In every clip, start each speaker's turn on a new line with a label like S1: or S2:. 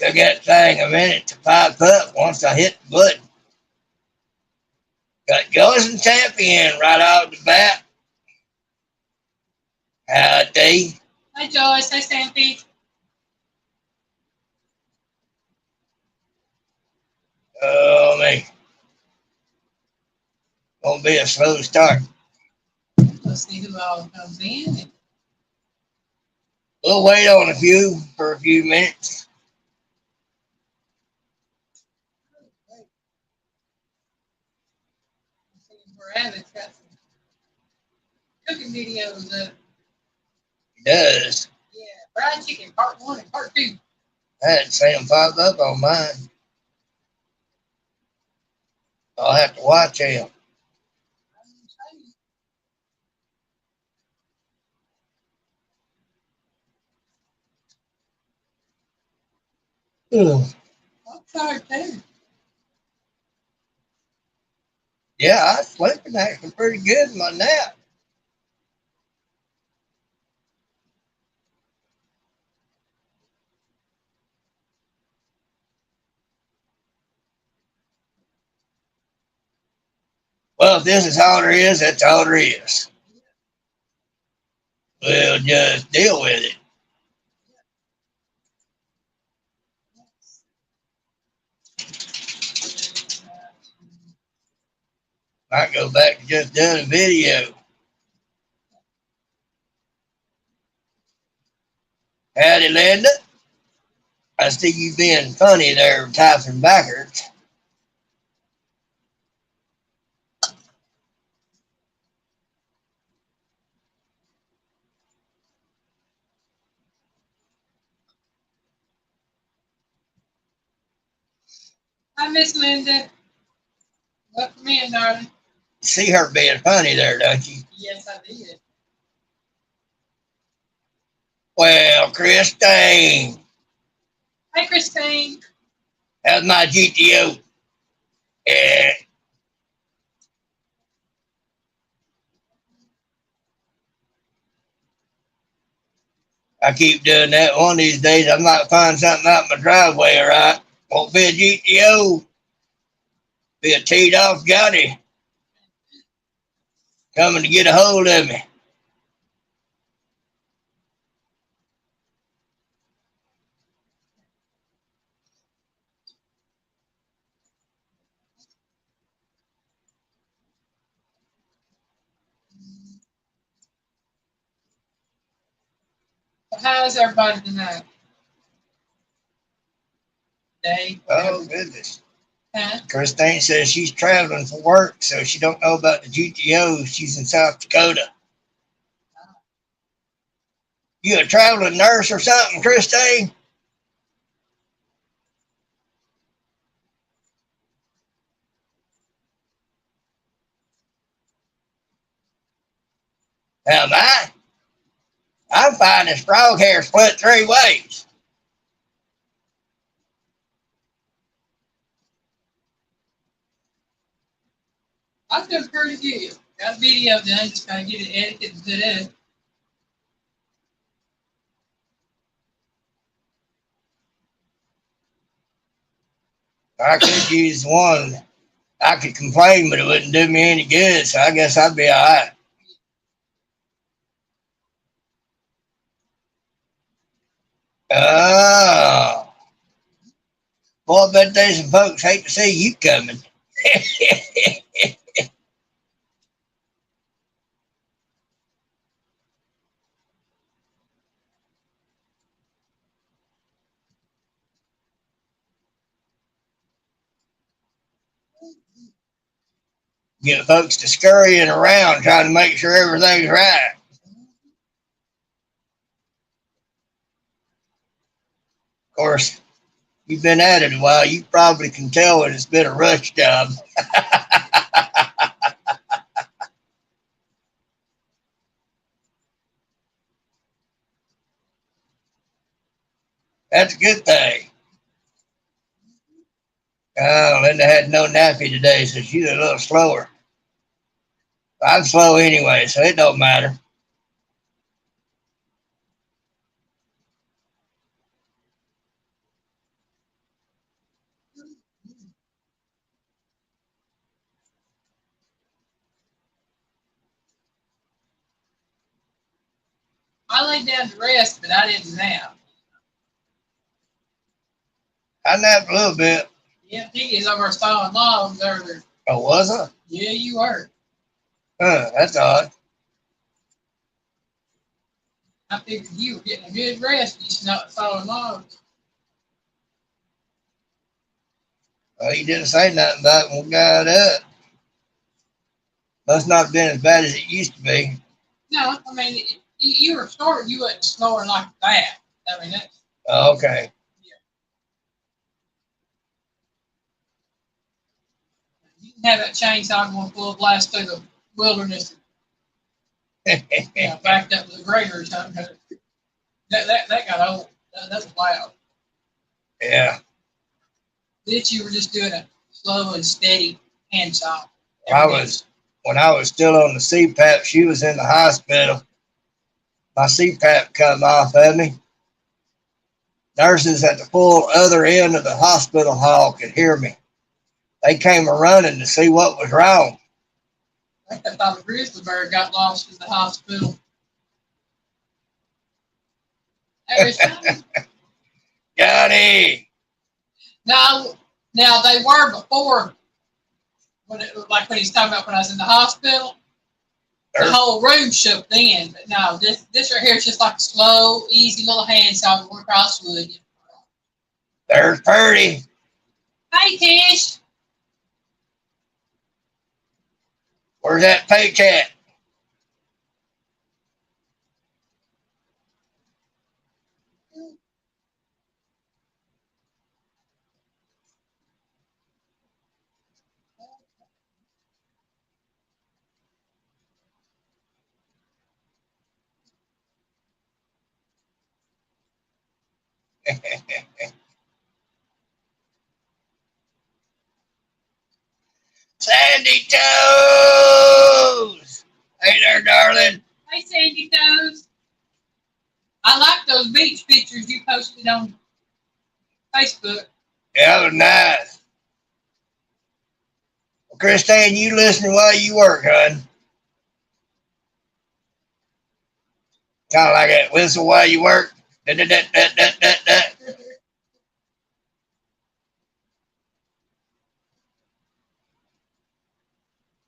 S1: Took that thing a minute to pipe up once I hit the button. Got Joyce and Tappy in right off the bat. Howdy.
S2: Hi, Joyce. Hi, Stampy.
S1: Oh, man. Gonna be a slow start.
S2: Let's see who all comes in.
S1: We'll wait on a few for a few minutes.
S2: Bradley's got some cooking videos up.
S1: He does.
S2: Yeah, fried chicken, part 1 and part 2.
S1: I hadn't seen him pop up on mine. I'll have to watch him.
S2: I'm tired too.
S1: Yeah, I was sleeping actually pretty good in my nap. Well, if this is all there is, that's all there is. We'll just deal with it. Might go back to just doing a video. Howdy, Linda. I see you being funny there, typing backwards.
S2: Hi, Miss Linda. Welcome in, darling.
S1: See her being funny there, don't you?
S2: Yes, I did.
S1: Well, Christine.
S2: Hi, Christine.
S1: How's my GTO? Yeah. I keep doing that. One of these days, I might find something out in my driveway, all right? Won't be a GTO. Be a teed off Johnny coming to get a hold of me.
S2: How's everybody tonight? Day?
S1: Oh, goodness.
S2: Huh?
S1: Christine says she's traveling for work, so she don't know about the GTO. She's in South Dakota. You a traveling nurse or something, Christine? Am I? I'm finding frog hair split 3 ways.
S2: I'm doing pretty good. Got a video done, just gotta get it edited and put in.
S1: I could use one. I could complain, but it wouldn't do me any good, so I guess I'd be all right. Oh. Boy, I bet there's some folks hate to see you coming. Get folks to scurrying around trying to make sure everything's right. Of course, you've been at it a while. You probably can tell when it's been a rush job. That's a good thing. Oh, Linda had no nappy today, so she's a little slower. I'm slow anyway, so it don't matter.
S2: I laid down to rest, but I didn't nap.
S1: I napped a little bit.
S2: Yeah, Piggy's over sawing logs earlier.
S1: Oh, was I?
S2: Yeah, you were.
S1: Huh, that's odd.
S2: I figured you were getting a good rest. You not sawing logs.
S1: Well, you didn't say nothing about it when we got up. Must not have been as bad as it used to be.
S2: No, I mean, you were snoring. You wasn't snoring like that. I mean, that's,
S1: Oh, okay.
S2: you can have that chainsaw going full blast through the wilderness. Backed up to the grader or something. That got old. That was loud.
S1: Yeah.
S2: This you were just doing a slow and steady hand saw.
S1: When I was still on the CPAP, she was in the hospital. My CPAP come off of me. Nurses at the full other end of the hospital hall could hear me. They came a running to see what was wrong.
S2: I thought a grizzly bear got lost in the hospital.
S1: Johnny!
S2: Now they were before, like when he's talking about when I was in the hospital. The whole room shook then, but no, this right here is just like a slow, easy little hand saw going across wood.
S1: There's Purdy.
S2: Hey, Tish.
S1: Where's that pooch at? Sandy Toes! Hey there, darling.
S2: Hey, Sandy Toes. I like those beach pictures you posted on Facebook.
S1: Yeah, that was nice. Well, Christine, you listening while you work, hon. Kind of like that whistle while you work. Da, da, da, da, da, da, da.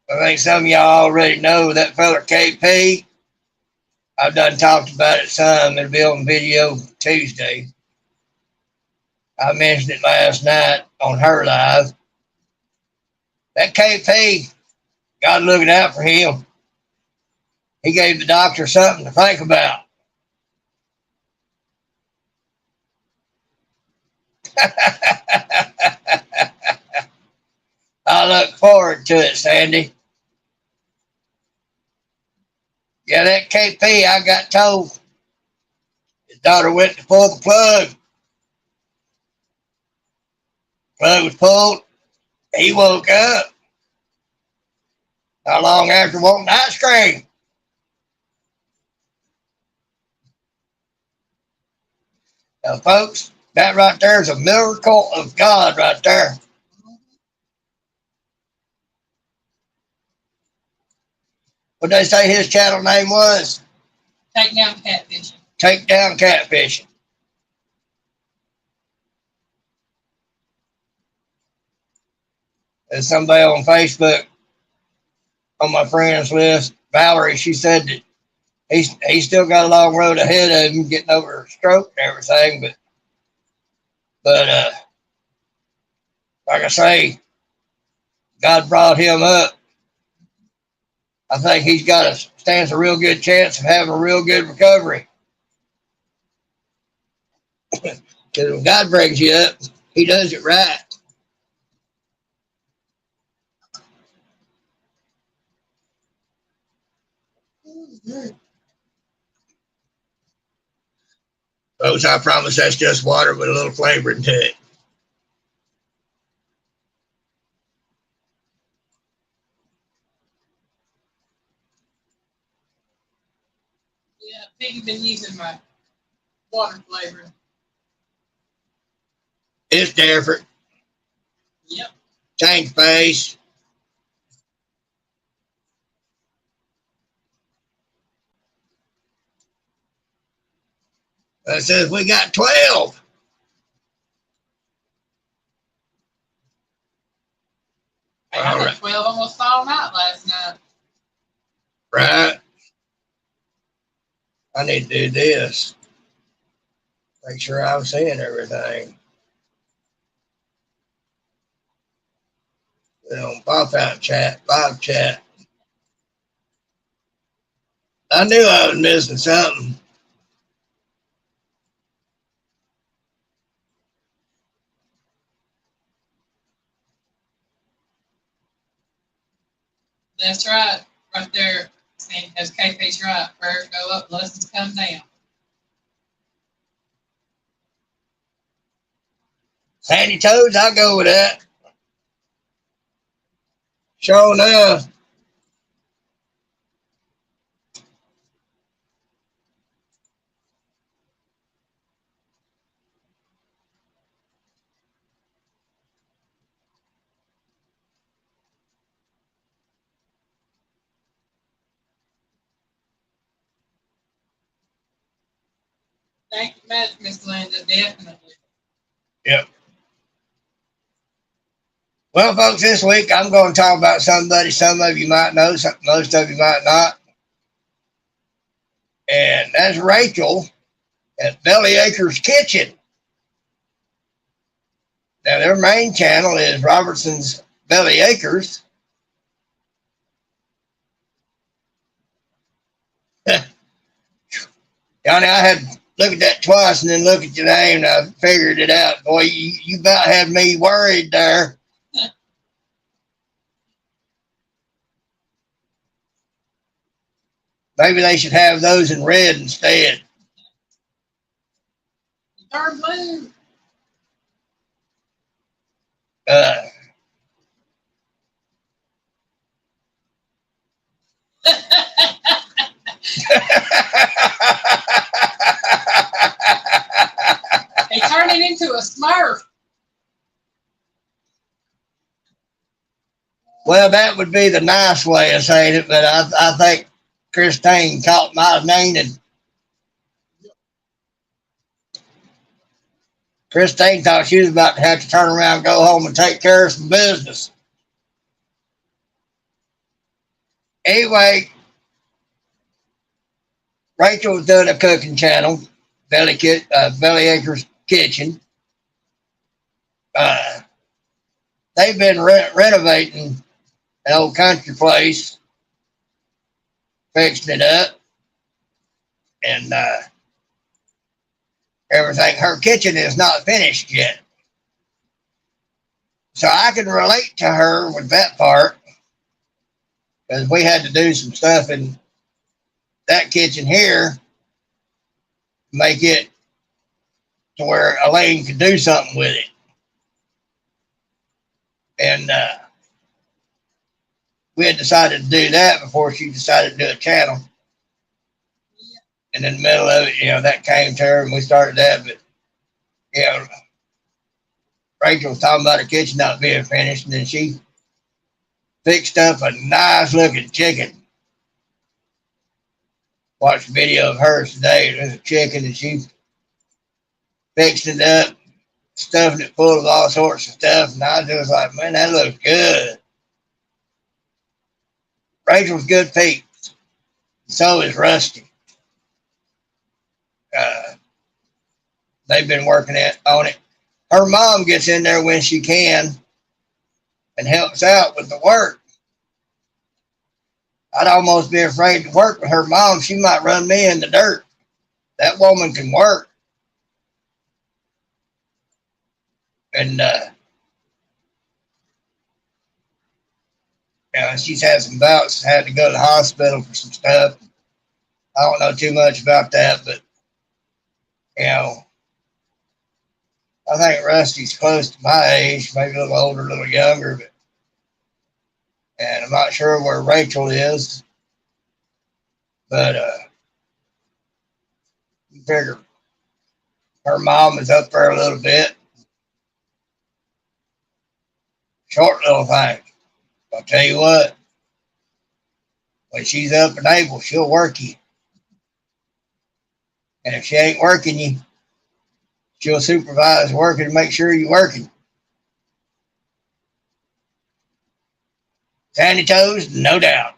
S1: I think some of y'all already know that fella KP. I've done talked about it some. It'll be on video Tuesday. I mentioned it last night on her live. That KP, God looking out for him. He gave the doctor something to think about. I look forward to it, Sandy. Yeah, that KP, I got told his daughter went to pull the plug. Plug was pulled. He woke up. How long after wanting ice cream? Now, folks, that right there is a miracle of God right there. What did they say his channel name was?
S2: Take down catfishing.
S1: Take down catfishing. There's somebody on Facebook on my friends list, Valerie, she said that he's still got a long road ahead of him getting over a stroke and everything, but like I say, God brought him up. I think he's got stands a real good chance of having a real good recovery. Because when God brings you up, he does it right. Folks, I promise that's just water with a little flavoring to it.
S2: Yeah, Piggy's been using my water flavor.
S1: It's different.
S2: Yep.
S1: Change face. I says we got 12.
S2: Hey, I had 12 almost all night last night.
S1: Right. I need to do this. Make sure I'm seeing everything. Pop out chat, live chat. I knew I was missing something.
S2: That's right. Right there. As KP's right. Prayers go up, blessings come down.
S1: Sandy Toads, I'll go with that. Sure enough.
S2: Thank you much, Miss Linda. Definitely.
S1: Yep. Well, folks, this week I'm going to talk about somebody some of you might know, most of you might not. And that's Rachel at Belly Acres Kitchen. Now, their main channel is Robertson's Belly Acres. Johnny, I had to look at that twice and then look at your name, and I figured it out. Boy, you about had me worried there. Maybe they should have those in red instead.
S2: Turn blue. They turn it into a Smurf.
S1: Well, that would be the nice way of saying it, but I think Christine caught my meaning. Christine thought she was about to have to turn around and go home and take care of some business. Anyway, Rachel was doing a cooking channel, Belly Acres Kitchen. They've been renovating an old country place, fixing it up, and everything. Her kitchen is not finished yet. So I can relate to her with that part, because we had to do some stuff in that kitchen here to make it to where Elaine could do something with it. And we had decided to do that before she decided to do a channel. And in the middle of it, that came to her and we started that. But, Rachel was talking about the kitchen not being finished, and then she fixed up a nice looking chicken. Watched a video of hers today. There's a chicken, and she fixed it up, stuffing it full of all sorts of stuff. And I was just like, man, that looks good. Rachel's good peeps. So is Rusty. They've been working on it. Her mom gets in there when she can and helps out with the work. I'd almost be afraid to work with her mom. She might run me in the dirt. That woman can work. And she's had some bouts, had to go to the hospital for some stuff. I don't know too much about that, but I think Rusty's close to my age, maybe a little older, a little younger, and I'm not sure where Rachel is, but you figure her mom is up there a little bit. Short little thing. I'll tell you what, when she's up and able, she'll work you. And if she ain't working you, she'll supervise working and make sure you're working. Sandy toes, no doubt.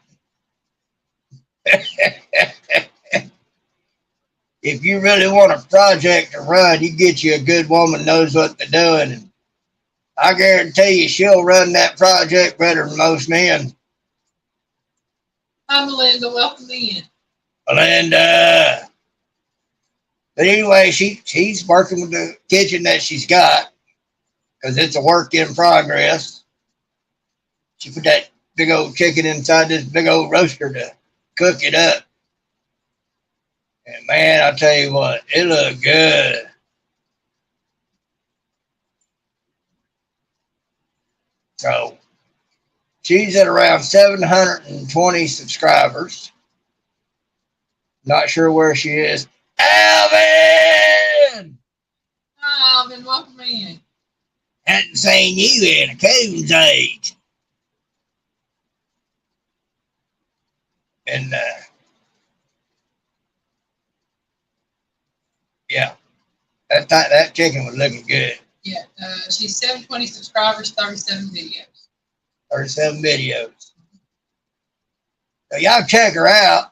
S1: If you really want a project to run, you get you a good woman knows what they're doing. And I guarantee you she'll run that project better than most men.
S2: Hi, Melinda. Welcome in.
S1: Melinda. But anyway, she's working with the kitchen that she's got because it's a work in progress. She put that big old chicken inside this big old roaster to cook it up. And man, I'll tell you what, it looked good. So she's at around 720 subscribers. Not sure where she is. Alvin!
S2: Hi, Alvin. Welcome in.
S1: Hadn't seen you in a coon's age. And yeah, that chicken was looking good.
S2: Yeah, she's 720 subscribers, 37 videos.
S1: 37 videos. So y'all check her out.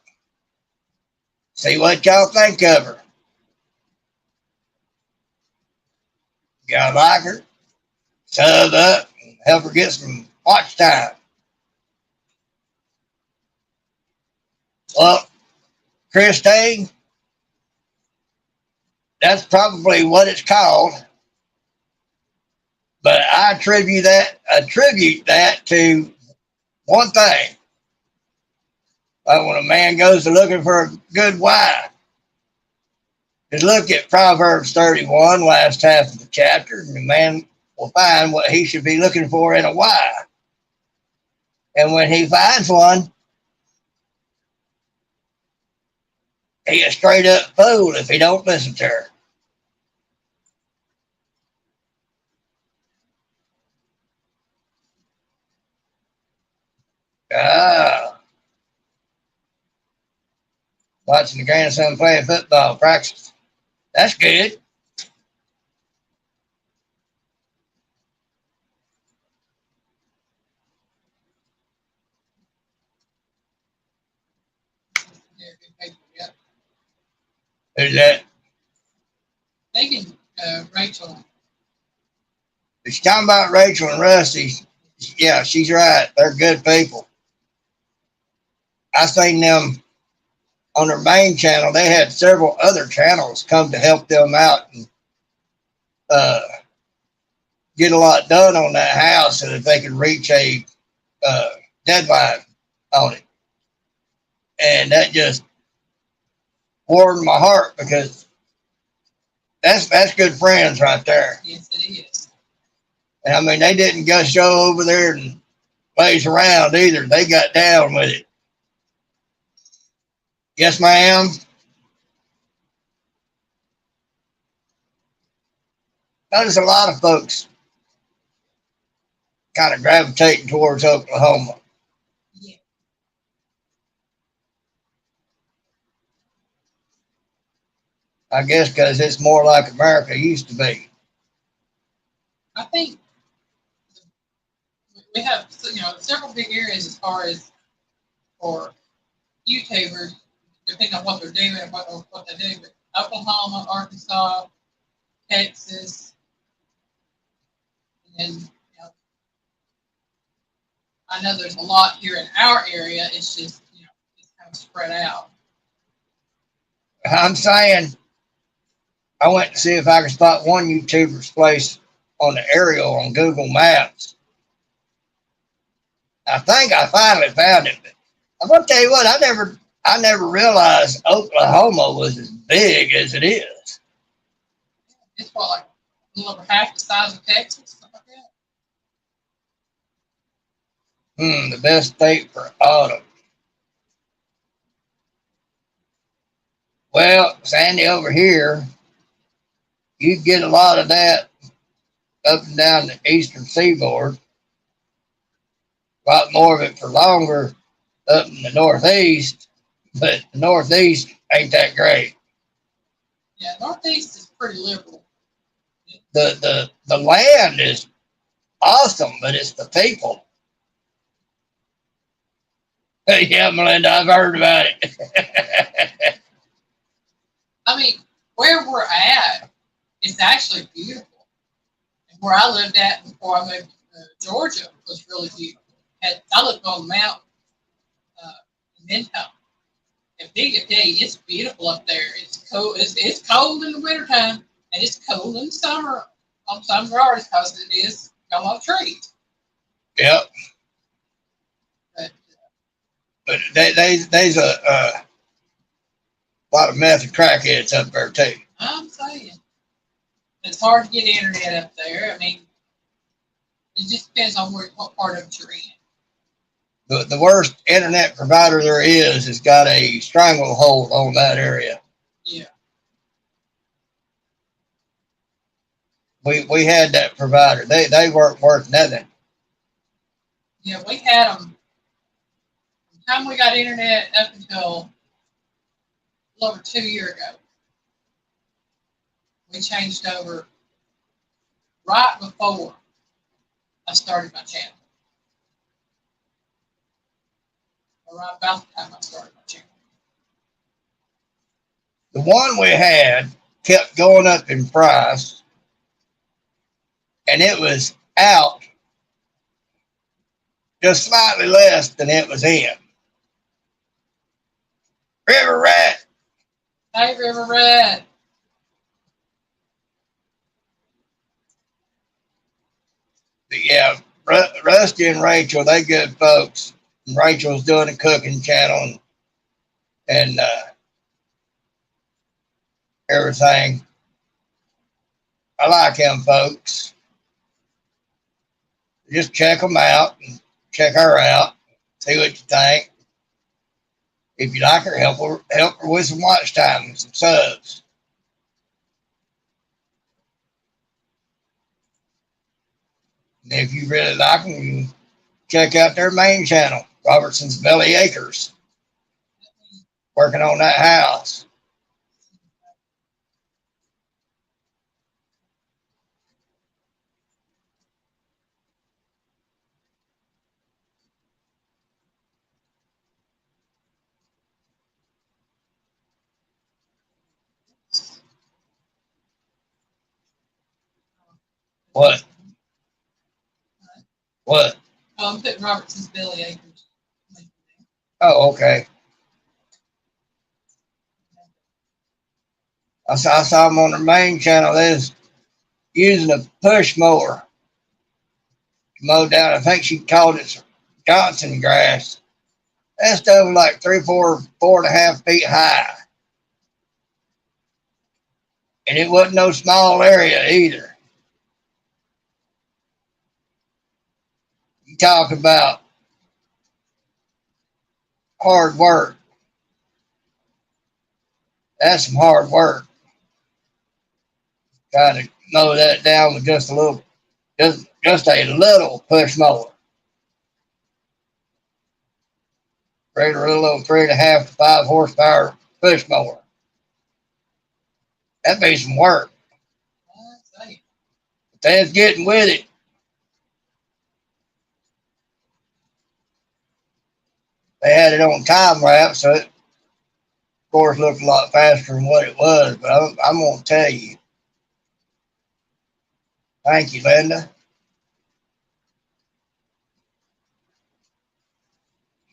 S1: See what y'all think of her. Y'all like her? Sub up and help her get some watch time. Well, Christine, that's probably what it's called. But I attribute that to one thing. Like when a man goes to looking for a good wife, just look at Proverbs 31, last half of the chapter, and the man will find what he should be looking for in a wife. And when he finds one, he a straight up fool if he don't listen to her. Watching the grandson playing football practice. That's good.
S2: Yeah.
S1: Who's that?
S2: Thinking Rachel.
S1: She's talking about Rachel and Rusty. Yeah, she's right. They're good people. I seen them on their main channel. They had several other channels come to help them out and get a lot done on that house so that they could reach a deadline on it. And that just warmed my heart because that's good friends right there.
S2: Yes, it is.
S1: And I mean, they didn't just go over there and laze around either. They got down with it. Yes, ma'am. Notice a lot of folks kind of gravitating towards Oklahoma.
S2: Yeah.
S1: I guess because it's more like America used to be.
S2: I think we have several big areas as far as for YouTubers, depending on what they're doing and what they do. But Oklahoma, Arkansas, Texas, and I know there's a lot here in our area. It's just it's kind of spread out.
S1: I'm saying I went to see if I could spot one YouTuber's place on the aerial on Google Maps. I think I finally found it. But I'm gonna tell you what, I never realized Oklahoma was as big as it is.
S2: It's like a little over half the size of Texas, stuff like that.
S1: The best state for autumn. Well, Sandy, over here, you get a lot of that up and down the eastern seaboard. A lot more of it for longer up in the northeast, but the northeast ain't that great.
S2: Yeah, Northeast is pretty liberal.
S1: The land is awesome, but it's the people. Yeah, Melinda, I've heard about it.
S2: I mean, where we're at, it's actually beautiful. And where I lived at before I moved to Georgia was really beautiful. I lived on the mountain in Minto. And Piggy WAY, it's beautiful up there. It's cold. It's cold in the wintertime, and it's cold in the summer on some yards because it is got a lot of trees.
S1: Yep.
S2: But
S1: There's a lot of meth and crackheads up there too.
S2: I'm saying it's hard to get internet up there. I mean, it just depends on what part of it you're in.
S1: The worst internet provider there is has got a stranglehold on that area.
S2: Yeah.
S1: We had that provider. They weren't worth nothing.
S2: Yeah, we had them. By the time we got internet up until a little over 2 years ago, we changed over right before I started my channel. Or right about the time I started my channel.
S1: The one we had kept going up in price, and it was out just slightly less than it was in. River Rat.
S2: Hey, River Rat.
S1: But yeah, Rusty and Rachel, they good folks. And Rachel's doing a cooking channel and everything. I like them folks. Just check them out and check her out. See what you think. If you like her, help her with some watch time and some subs. And if you really like them, you can check out their main channel, Robertson's Belly Acres. Working on that house. What? What?
S2: Oh, I'm putting Robertson's Belly Acres.
S1: Oh, okay. I saw them on their main channel. They was using a push mower to mow down. I think she called it Johnson grass. That stuff was like 4.5 feet high. And it wasn't no small area either. You talk about hard work. That's some hard work. Trying to mow that down with just a little push mower. Regular little 3.5 to 5 horsepower push mower. That'd be some work. But they was getting with it. They had it on time lapse, so it, of course, looked a lot faster than what it was. But I'm going to tell you. Thank you, Linda.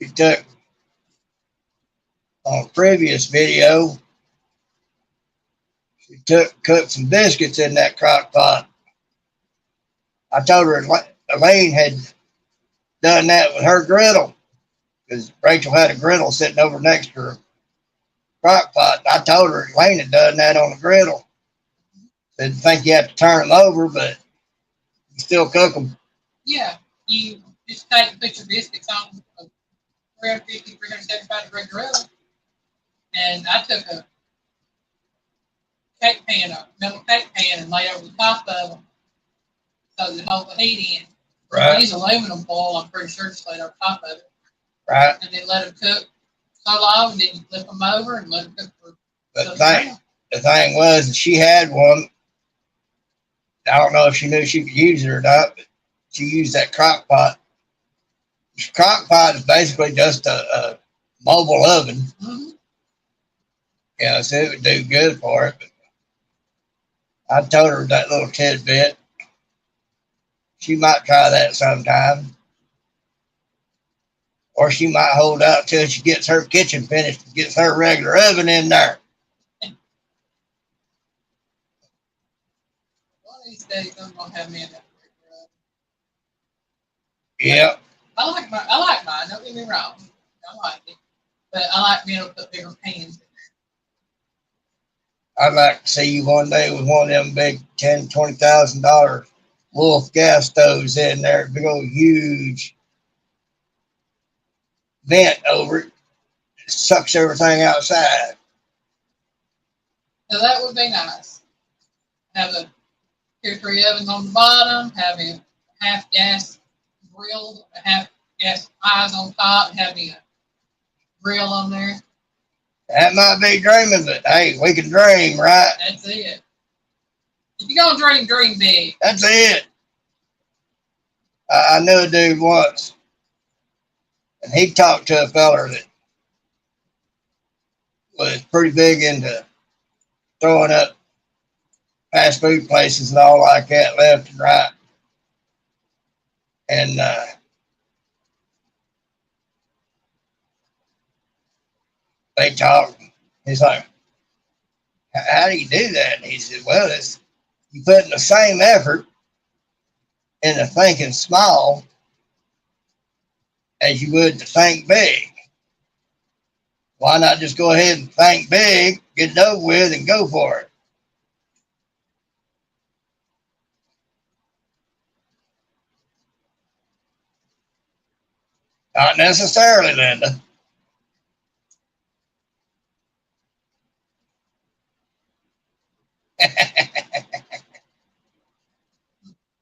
S1: She took, on a previous video, she cooked some biscuits in that crock pot. I told her Elaine had done that with her griddle, because Rachel had a griddle sitting over next to her crock pot. I told her Elaine had done that on the griddle. Didn't think you have to turn them over, but you still cook them.
S2: Yeah, you just put your biscuits on a 350, 375 degree grill, and I took a cake pan, a metal cake pan, and laid over the top of them so that it hold the heat in.
S1: Right.
S2: Use aluminum foil, I'm pretty sure, just laid over top of it.
S1: Right.
S2: And then let them cook so long, and then you flip them over and let them cook for.
S1: But the thing was that she had one. I don't know if she knew she could use it or not, but she used that crock pot. Crock pot is basically just a mobile oven.
S2: Mm-hmm.
S1: Yeah, so it would do good for it. But I told her that little tidbit. She might try that sometime. Or she might hold out till she gets her kitchen finished and gets her regular oven in there.
S2: One of these days, I'm gonna have me in that.
S1: Yep.
S2: I like mine. Don't get me wrong. I like it, but I like being able to put bigger pans in
S1: I'd like to see you one day with one of them big $10,000-$20,000 Wolf gas stoves in there, big old huge vent over it. It sucks everything outside.
S2: there. So that would be nice. Have a 2 or 3 ovens on the bottom. Have a half gas grill, a half gas eyes on top, and have a grill on there.
S1: That might be dreaming, but hey, we can dream, right?
S2: That's it. If you're gonna dream, dream big.
S1: That's it. I knew a dude once, and he talked to a feller that was pretty big into throwing up fast food places and all like that, left and right. And they talked. He's like, "How do you do that?" And he said, "Well, it's you put in the same effort into thinking small as you would to think big. Why not just go ahead and think big, get it over with, and go for it?" Not necessarily, Linda.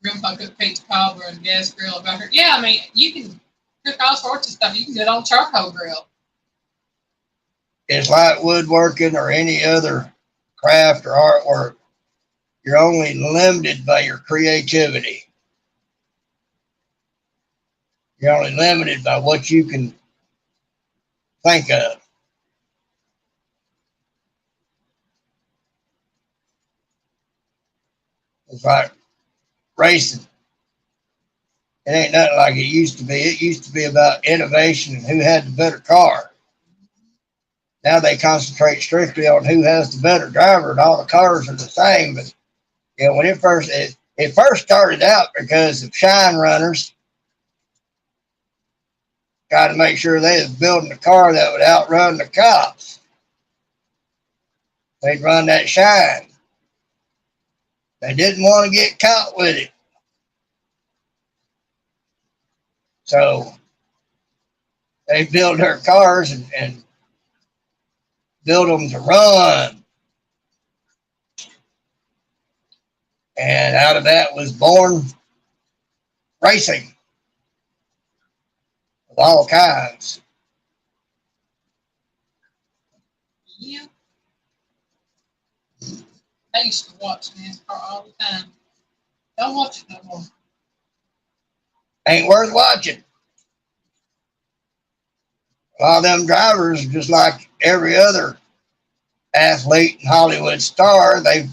S2: Grandpa cooked pizza cobbler and gas grill back here. Yeah, I mean, you can cook all sorts of stuff. You can do it on charcoal grill.
S1: It's like woodworking or any other craft or artwork. You're only limited by your creativity. You're only limited by what you can think of. It's like racing. It ain't nothing like it used to be. It used to be about innovation and who had the better car. Now they concentrate strictly on who has the better driver, and all the cars are the same. But yeah, when it first started out because of shine runners, got to make sure they was building a car that would outrun the cops. They'd run that shine. They didn't want to get caught with it. So they built their cars and built them to run. And out of that was born racing of all kinds.
S2: Yeah. I used to watch NASCAR all the time. Don't watch it no more.
S1: Ain't worth watching. A lot of them drivers, just like every other athlete and Hollywood star, they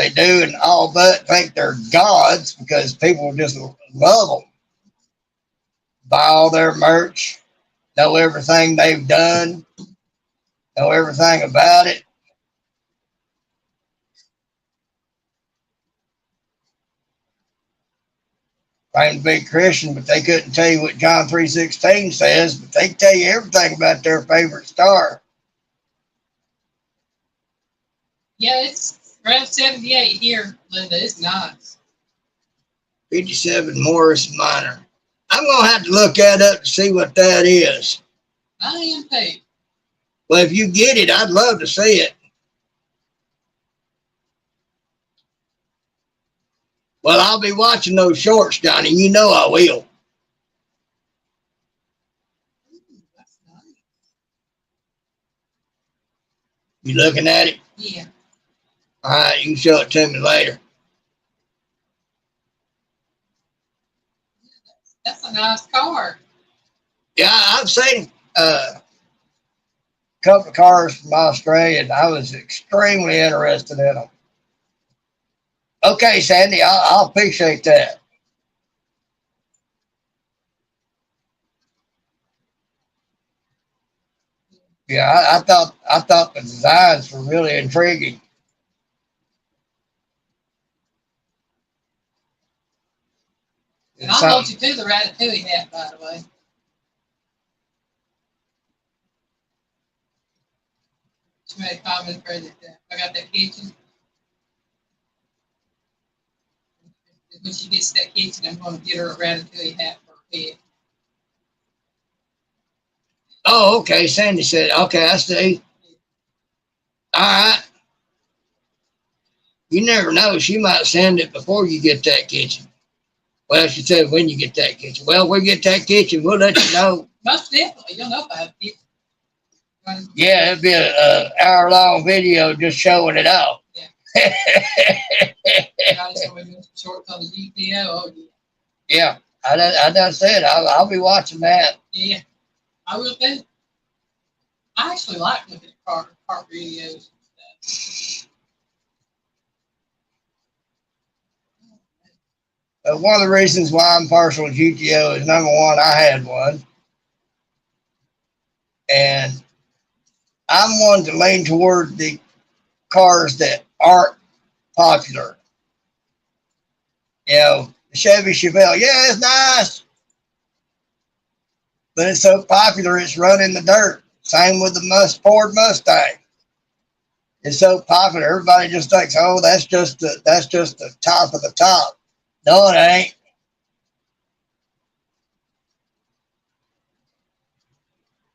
S1: do and all but think they're gods because people just love them. Buy all their merch, know everything they've done, know everything about it. Claim to be Christian, but they couldn't tell you what John 3:16 says, but they can tell you everything about their favorite star.
S2: Yeah, it's around 78 here, Linda. It's nice.
S1: 57 Morris Minor. I'm going to have to look that up to see what that is.
S2: I am too.
S1: Well, if you get it, I'd love to see it. Well, I'll be watching those shorts, Johnny. You know I will.
S2: Ooh, that's nice.
S1: You looking at it?
S2: Yeah.
S1: All right, you can show it to me later.
S2: That's a nice car.
S1: Yeah, I've seen a couple of cars from Australia, and I was extremely interested in them. Okay, Sandy, I'll appreciate that. Yeah, I thought the designs were really intriguing.
S2: And I'll hold you to the Ratatouille hat, by the way. She made a comment for that. I got that kitchen. When she gets to that kitchen, I'm going to get her a Ratatouille hat for her head.
S1: Oh, okay. Sandy said, okay, I see. All right. You never know. She might send it before you get that kitchen. Well, she said when you get that kitchen. Well, we get that kitchen, we'll let you know.
S2: Most definitely. You'll know about it.
S1: Yeah, it'd be an hour-long video just showing it off.
S2: Yeah. Shorts on the GPO. Oh, yeah.
S1: Yeah, I done said I'll be watching that.
S2: Yeah, I will too. I actually like looking at car videos and stuff.
S1: One of the reasons why I'm partial to GTO is number one, I had one. And I'm one to lean toward the cars that aren't popular. You know, the Chevy Chevelle, yeah, it's nice, but it's so popular it's running the dirt. Same with the Ford Mustang. It's so popular, everybody just thinks, oh, that's just the top of the top. No, it ain't.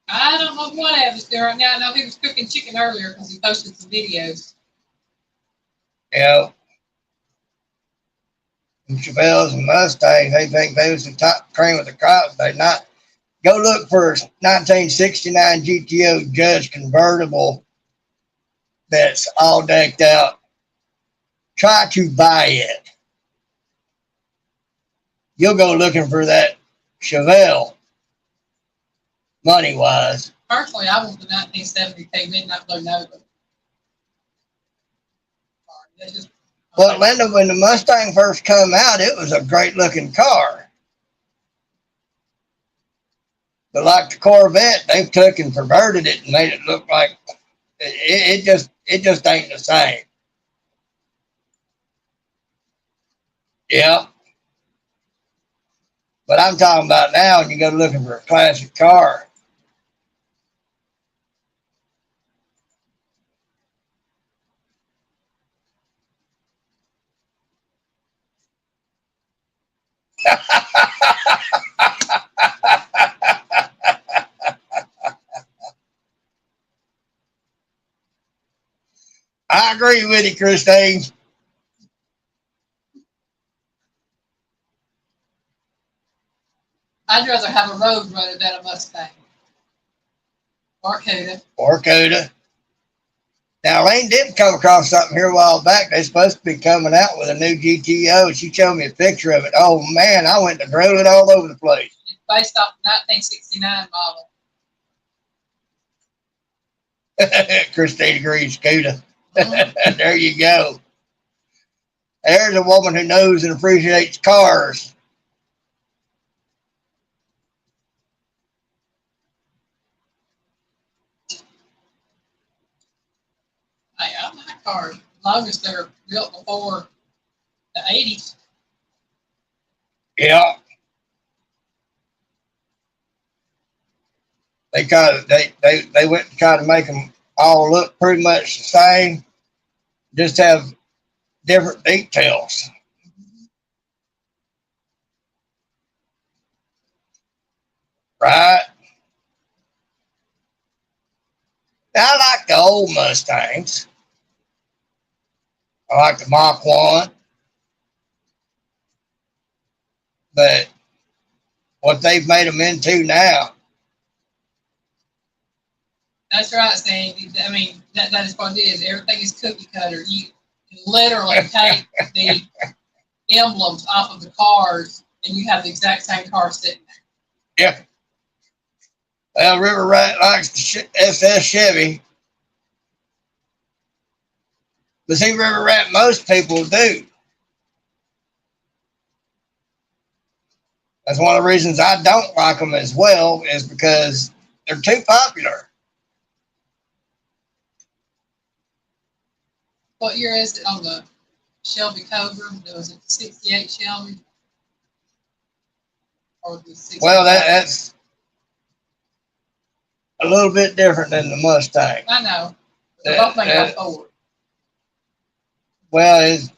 S2: I don't know what Abby's doing right now. I know he was cooking chicken earlier because he posted some videos.
S1: You know, and Chevelles and Mustangs, they think they was the top cream of the crop. They not. Go look for a 1969 GTO Judge convertible that's all decked out. Try to buy it. You'll go looking for that Chevelle, money wise.
S2: Personally, I want the 1970 Midnight Blue Nova.
S1: Well, Linda, when the Mustang first came out, it was a great looking car. But like the Corvette, they've took and perverted it and made it look like it just ain't the same. Yeah. But I'm talking about now when you go looking for a classic car. I agree with you, Christine.
S2: I'd rather have a Road Runner than a Mustang. Or Cuda.
S1: Or Cuda. Now, Lane did come across something here a while back. They're supposed to be coming out with a new GTO. She showed me a picture of it. Oh, man, I went to drill it all over the place.
S2: It's based off the 1969 model.
S1: Christine agrees, Cuda. There you go. There's a woman who knows and appreciates cars.
S2: Hey, I like cars. As long as they're built before the 80s.
S1: Yeah. They went to try to make them all look pretty much the same, just have different details. Right? Now, I like the old Mustangs. I like the Mach 1. But what they've made them into now,
S2: That's right, Sandy. I mean, that is what it is. Everything is cookie cutter. You can literally take the emblems off of the cars, and you have the exact same car sitting
S1: Yeah. Well, River Rat likes the SS Chevy. But see, River Rat, most people do. That's one of the reasons I don't like them as well, is because they're too popular.
S2: What year is it on the Shelby Cobra? Was it the 68 Shelby? Or the 65?
S1: Well, that's a little bit different than the Mustang.
S2: I know. They're both made by Ford.
S1: Well, it's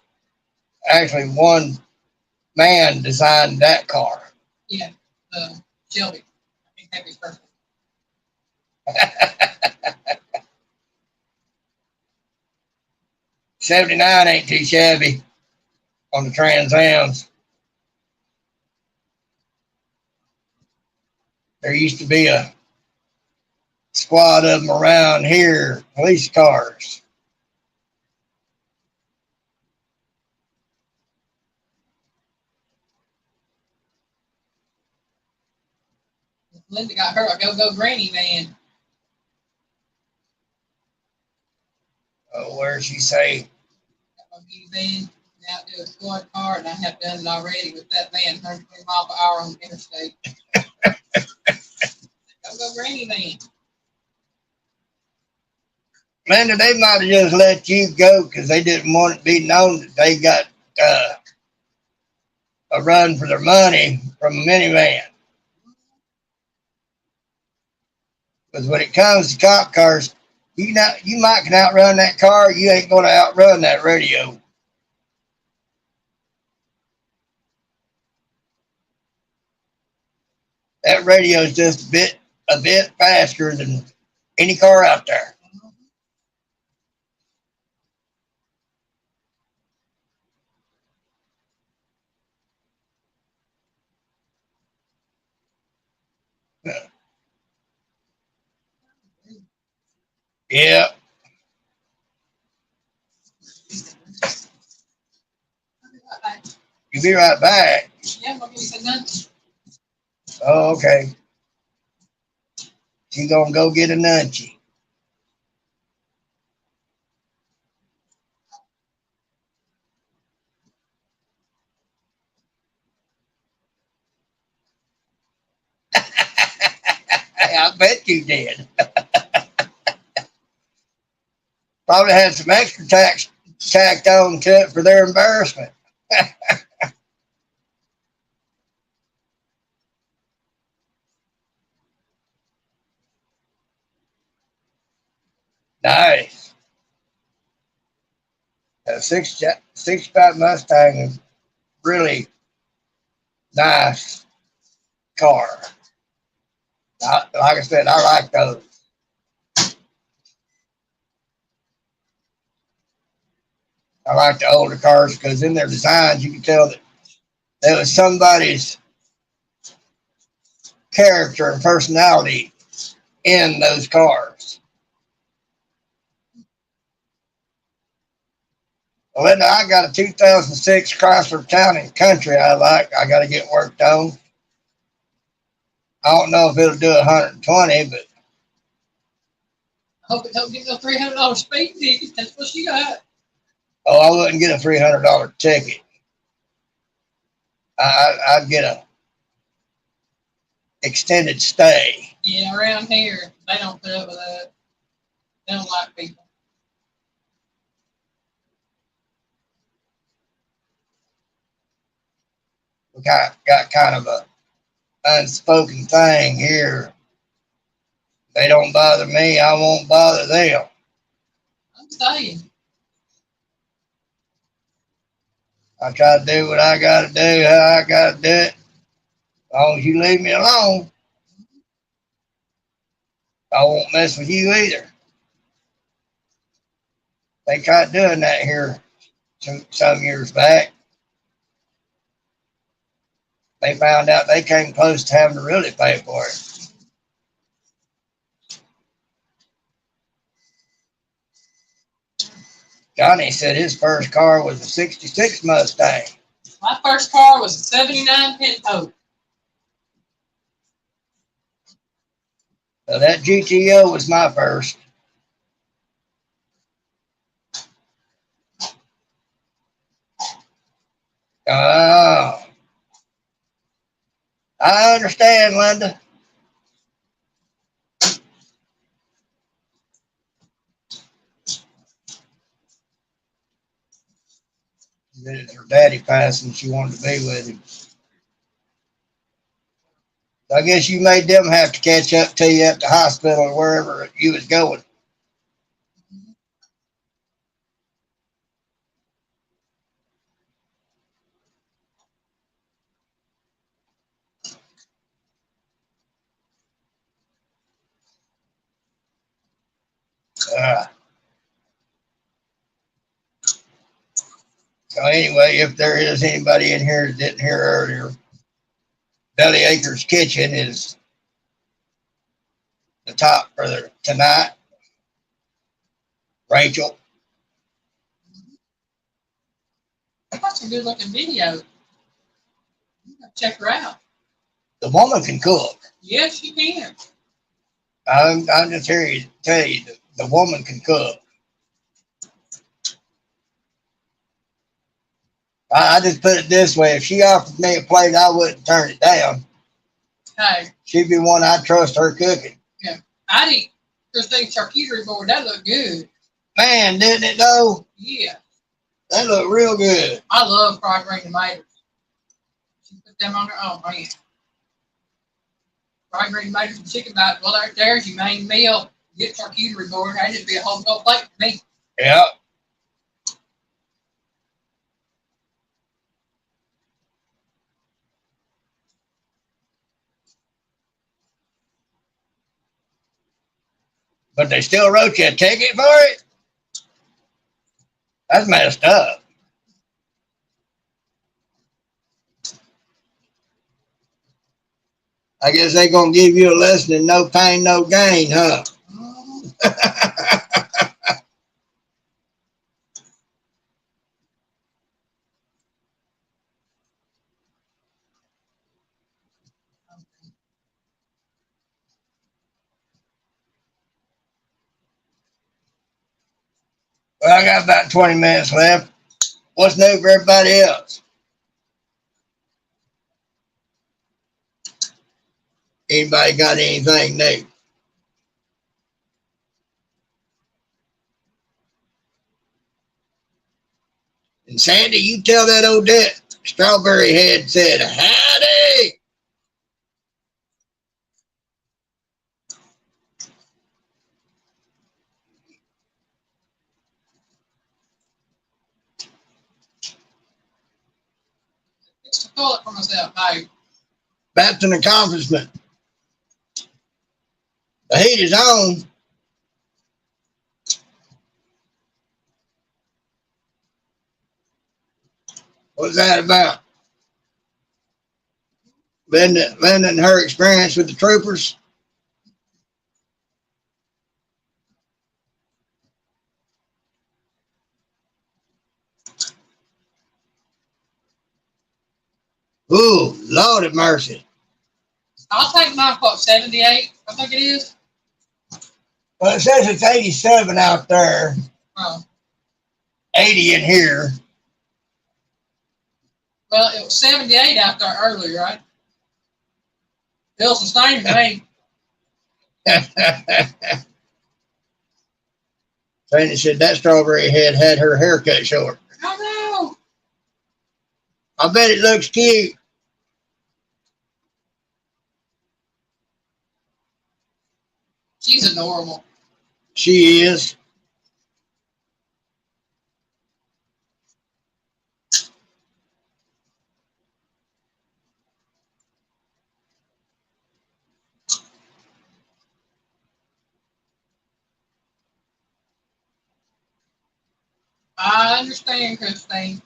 S1: actually one man designed that car.
S2: Yeah, Shelby. I think that'd be perfect.
S1: 79 ain't too shabby on the Trans Ams. There used to be a squad of them around here, police cars.
S2: Linda got her a go-go granny van.
S1: Oh, where'd she say?
S2: Got my beauty van. Now do a squad car, and I have done it already with that van, 120 miles per hour on the interstate. Go-go granny van.
S1: Linda, they might have just let you go because they didn't want it to be known that they got a run for their money from a minivan. Because when it comes to cop cars, you might can outrun that car, you ain't going to outrun that radio. That radio is just a bit faster than any car out there. Yeah. You be right back.
S2: Yeah, I'm going to give you some lunch.
S1: Oh, okay. She gonna go get a nunchie. I bet you did. Probably had some extra tax tacked on to it for their embarrassment. Nice. A 65 Mustang is really nice car. Like I said, I like those. I like the older cars because in their designs you can tell that there was somebody's character and personality in those cars. Well, Linda, I got a 2006 Chrysler Town and Country I like. I got to get worked on. I don't know if it'll do 120, but
S2: I hope it don't get no $300 speeding ticket. That's what she got.
S1: oh, I wouldn't get a $300 ticket. I'd get a extended stay.
S2: Yeah, around here, they don't put up with that. They don't like people.
S1: We got kind of a unspoken thing here. They don't bother me, I won't bother them.
S2: I'm saying.
S1: I try to do what I got to do, how I got to do it. As long as you leave me alone, I won't mess with you either. They tried doing that here some years back. They found out they came close to having to really pay for it. Johnny said his first car was a '66 Mustang.
S2: My first car was a '79 Pinto.
S1: So that GTO was my first. Oh, I understand, Linda. That her daddy passed and she wanted to be with him. So I guess you made them have to catch up to you at the hospital or wherever you was going. Uh, so anyway, if there is anybody in here that didn't hear earlier, Belly Acres Kitchen is the top for tonight. Rachel.
S2: That's a good looking video. Check her out.
S1: The woman can cook.
S2: Yes, you can.
S1: I'm just here to tell you, the woman can cook. I just put it this way: if she offered me a plate, I wouldn't turn it down.
S2: Hey.
S1: She'd be one I'd trust her cooking.
S2: Yeah, I'd eat Christine's charcuterie board. That looked good.
S1: Man, didn't it though?
S2: Yeah.
S1: That looked real good.
S2: I love fried green tomatoes. She put them on her own, man. Fried green tomatoes and chicken bites. Well, there's your main meal. Get charcuterie board. That'd just be a whole plate for me.
S1: Yeah. But they still wrote you a ticket for it? That's messed up. I guess they're going to give you a lesson in no pain, no gain, huh? Well, I got about 20 minutes left. What's new for everybody else? Anybody got anything new? And Sandy, you tell that Odette Strawberry Head said, howdy.
S2: It's the toilet for myself, no.
S1: That's an accomplishment. The heat is on. What's that about? Linda and her experience with the troopers. Ooh, Lord have mercy.
S2: I'll take mine for 78, I think it is.
S1: Well, it says it's 87 out there.
S2: Oh.
S1: 80 in here.
S2: Well, it was 78 out there earlier, right? Feels the same to me.
S1: Sandy said that Strawberry Head had her hair cut short.
S2: I know.
S1: I bet it looks cute.
S2: She's adorable.
S1: She is.
S2: I understand, Christine.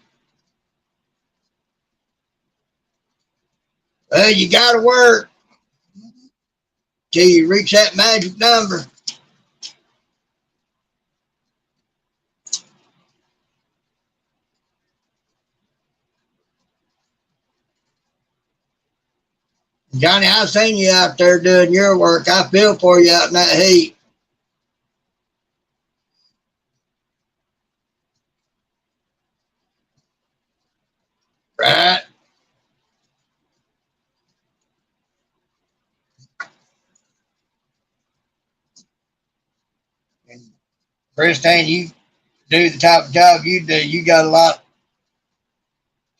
S1: Well, you got to work till you reach that magic number. Johnny, I've seen you out there doing your work. I feel for you out in that heat. Right? And Christine, you do the type of job you do. You got a lot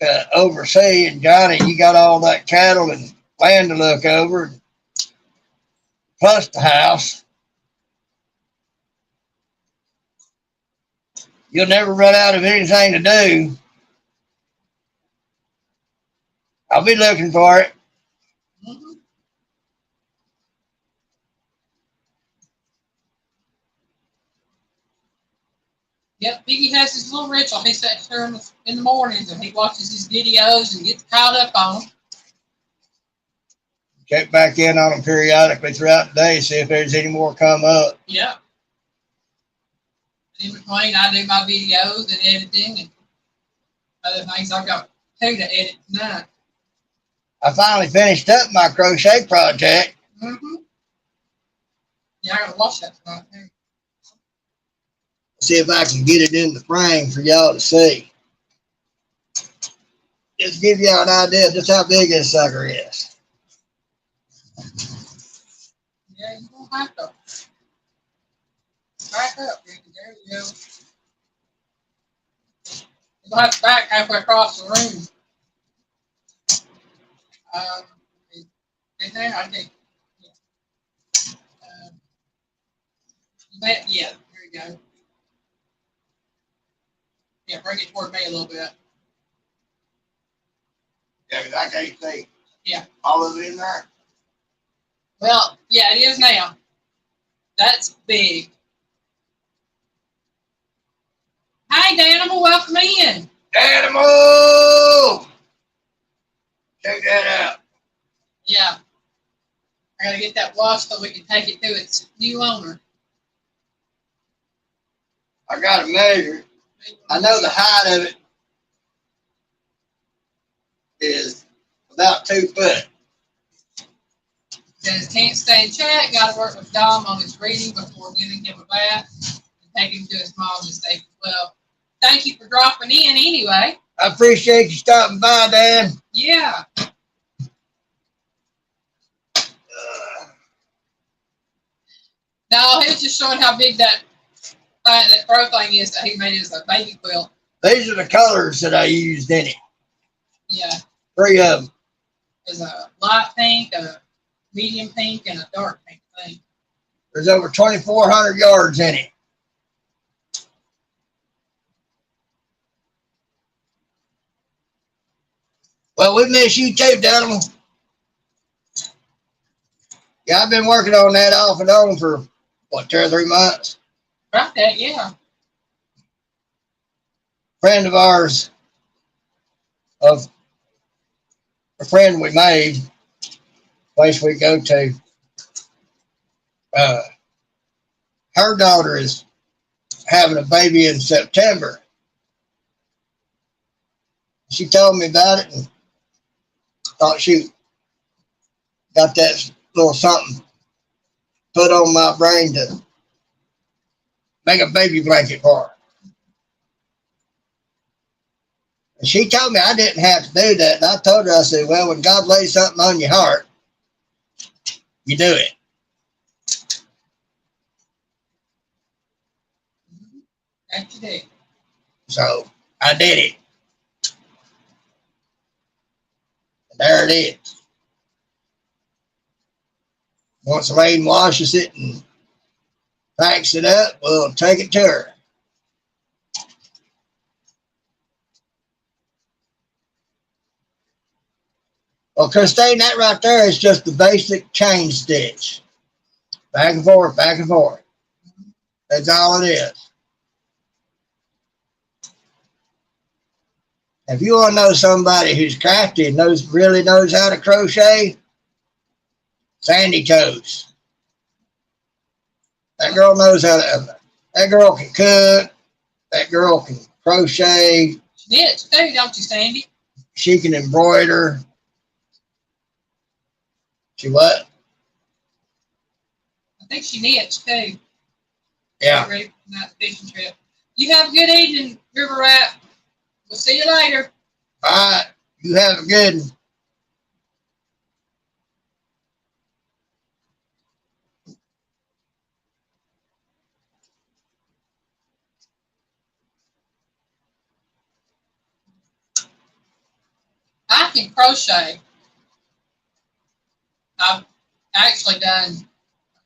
S1: to oversee. And Johnny, you got all that cattle and land to look over, plus the house. You'll never run out of anything to do. I'll be looking for it.
S2: Mm-hmm. Yep, Piggy has his little ritual. He sits there in the mornings and he watches his videos and gets caught up on them.
S1: Check back in on them periodically throughout the day, see if there's any more come up.
S2: Yeah. In between, I do my videos and editing and other things. I've got 2 to edit tonight.
S1: I finally finished up my crochet project.
S2: Mm-hmm. Yeah, I gotta watch that tonight too.
S1: See if I can get it in the frame for y'all to see. Just give y'all an idea just how big this sucker is.
S2: Yeah, you don't have to back up, Ricky. There you go. You don't have to back halfway across the room. In there, I think. Yeah, there you go. Yeah, bring it toward me a little bit.
S1: Yeah, because I can't see.
S2: Yeah.
S1: All of it in there?
S2: Well, yeah, it is now. That's big. Hi, Danimal, welcome in.
S1: Danimal! Check that out.
S2: Yeah. I gotta get that washed so we can take it to its new owner.
S1: I got to measure it. I know the height of it is about 2 foot.
S2: Says can't stay in chat. Got to work with Dom on his reading before giving him a bath and take him to his mom and stay. Well, thank you for dropping in anyway.
S1: I appreciate you stopping by, Dan.
S2: Yeah. No, he was just showing how big that throw thing is that he made as a baby quilt.
S1: These are the colors that I used in it.
S2: Yeah.
S1: 3 of them.
S2: There's a light pink, a medium pink, and a dark pink thing.
S1: There's over 2,400 yards in it. Well, we miss you too, gentlemen. Yeah, I've been working on that off and on for, 2 or 3 months.
S2: Right that, yeah.
S1: Friend of ours, of a friend we made, place we go to, her daughter is having a baby in September. She told me about it and thought she got that little something put on my brain to make a baby blanket for her. And she told me I didn't have to do that. And I told her, I said, well, when God lays something on your heart, you do it.
S2: That you did.
S1: So I did it. And there it is. Once Elaine washes it and packs it up, we'll take it to her. Well, Christine, that right there is just the basic chain stitch. Back and forth, back and forth. That's all it is. If you want to know somebody who's crafty and really knows how to crochet, Sandy Toes. That girl knows how to. That girl can cook. That girl can crochet.
S2: She did, too, don't you, Sandy?
S1: She can embroider. She what?
S2: I think she knits too.
S1: Yeah.
S2: Ready for that fishing trip. You have a good evening, River Rat. We'll see you later.
S1: All right. You have a good one.
S2: I can crochet. I've actually done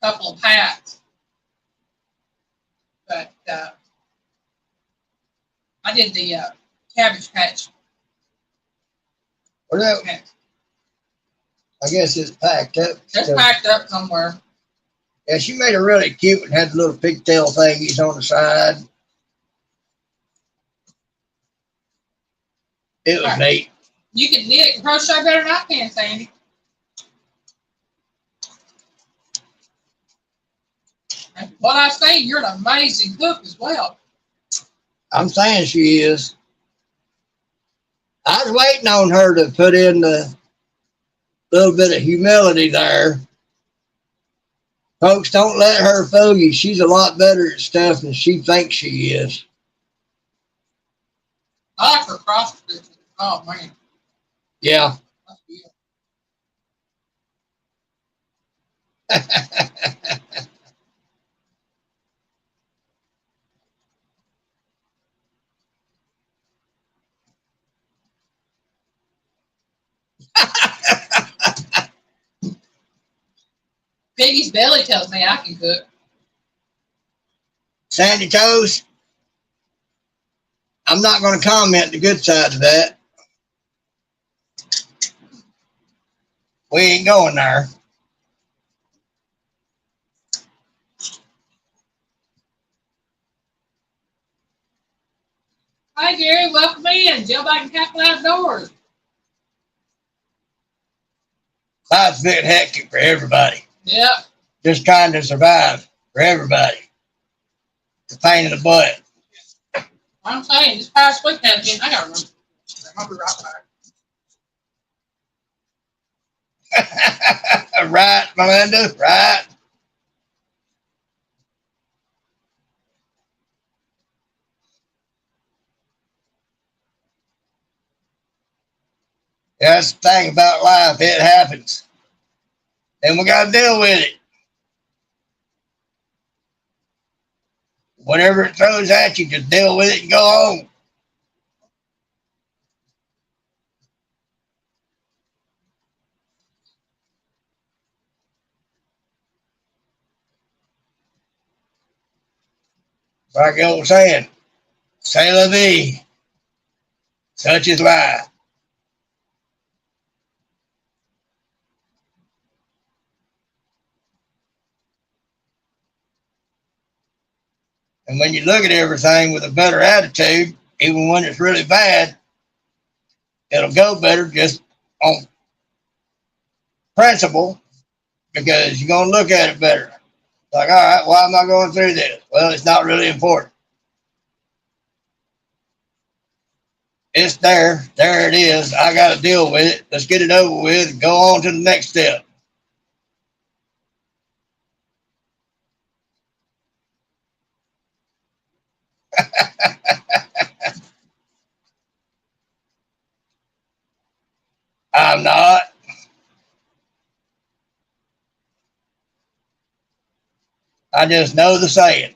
S2: a couple of hats, but I did the Cabbage Patch.
S1: Well, that, I guess it's packed up.
S2: It's packed up somewhere.
S1: Yeah, she made a really cute and had little pigtail thingies on the side. It was neat.
S2: You can knit and crochet better than I can, Sandy. And what I say, you're an amazing cook as well.
S1: I'm saying she is. I was waiting on her to put in the little bit of humility there. Folks, don't let her fool you. She's a lot better at stuff than she thinks she is.
S2: I like her cross stitches. Oh, man.
S1: Yeah.
S2: Piggy's belly tells me I can cook.
S1: Sandy Toes, I'm not going to comment the good side of that. We ain't going there.
S2: Hi, Gary. Welcome in. Jill back in Capital Outdoors.
S1: Life's a bit hectic for everybody.
S2: Yep.
S1: Just trying to survive for everybody. It's a pain in the butt.
S2: I'm saying, this past weekend, I got to remember. I'll be right back.
S1: Right, Melinda? Right. Yeah, that's the thing about life. It happens. And we got to deal with it. Whatever it throws at you, just deal with it and go home. Like the old saying, c'est la vie. Such is life. And when you look at everything with a better attitude, even when it's really bad, it'll go better just on principle because you're going to look at it better. Like, all right, why am I going through this? Well, it's not really important. It's there. There it is. I got to deal with it. Let's get it over with and go on to the next step. I'm not. I just know the saying.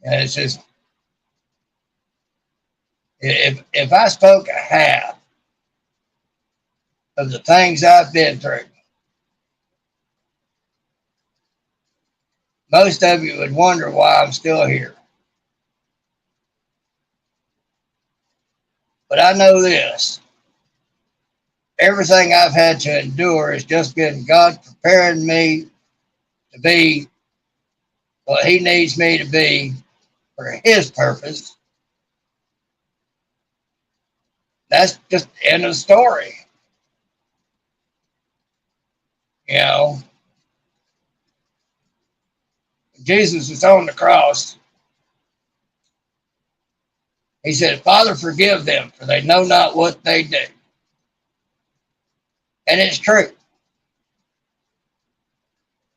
S1: And it's just, if I spoke a half of the things I've been through, most of you would wonder why I'm still here. But I know this. Everything I've had to endure has just been God preparing me to be what He needs me to be for His purpose. That's just the end of the story. You know, Jesus was on the cross. He said, Father, forgive them, for they know not what they do. And it's true.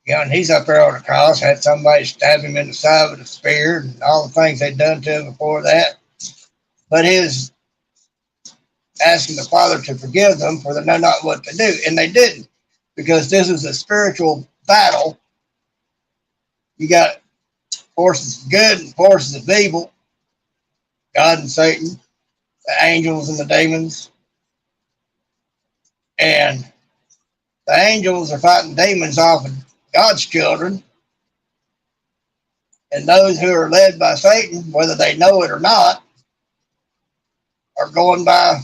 S1: You know, and he's up there on the cross, had somebody stab him in the side with a spear and all the things they'd done to him before that. But his asking the Father to forgive them, for they know not what to do. And they didn't, because this is a spiritual battle. You got forces of good and forces of evil, God and Satan, the angels and the demons. And the angels are fighting demons off of God's children. And those who are led by Satan, whether they know it or not, are going by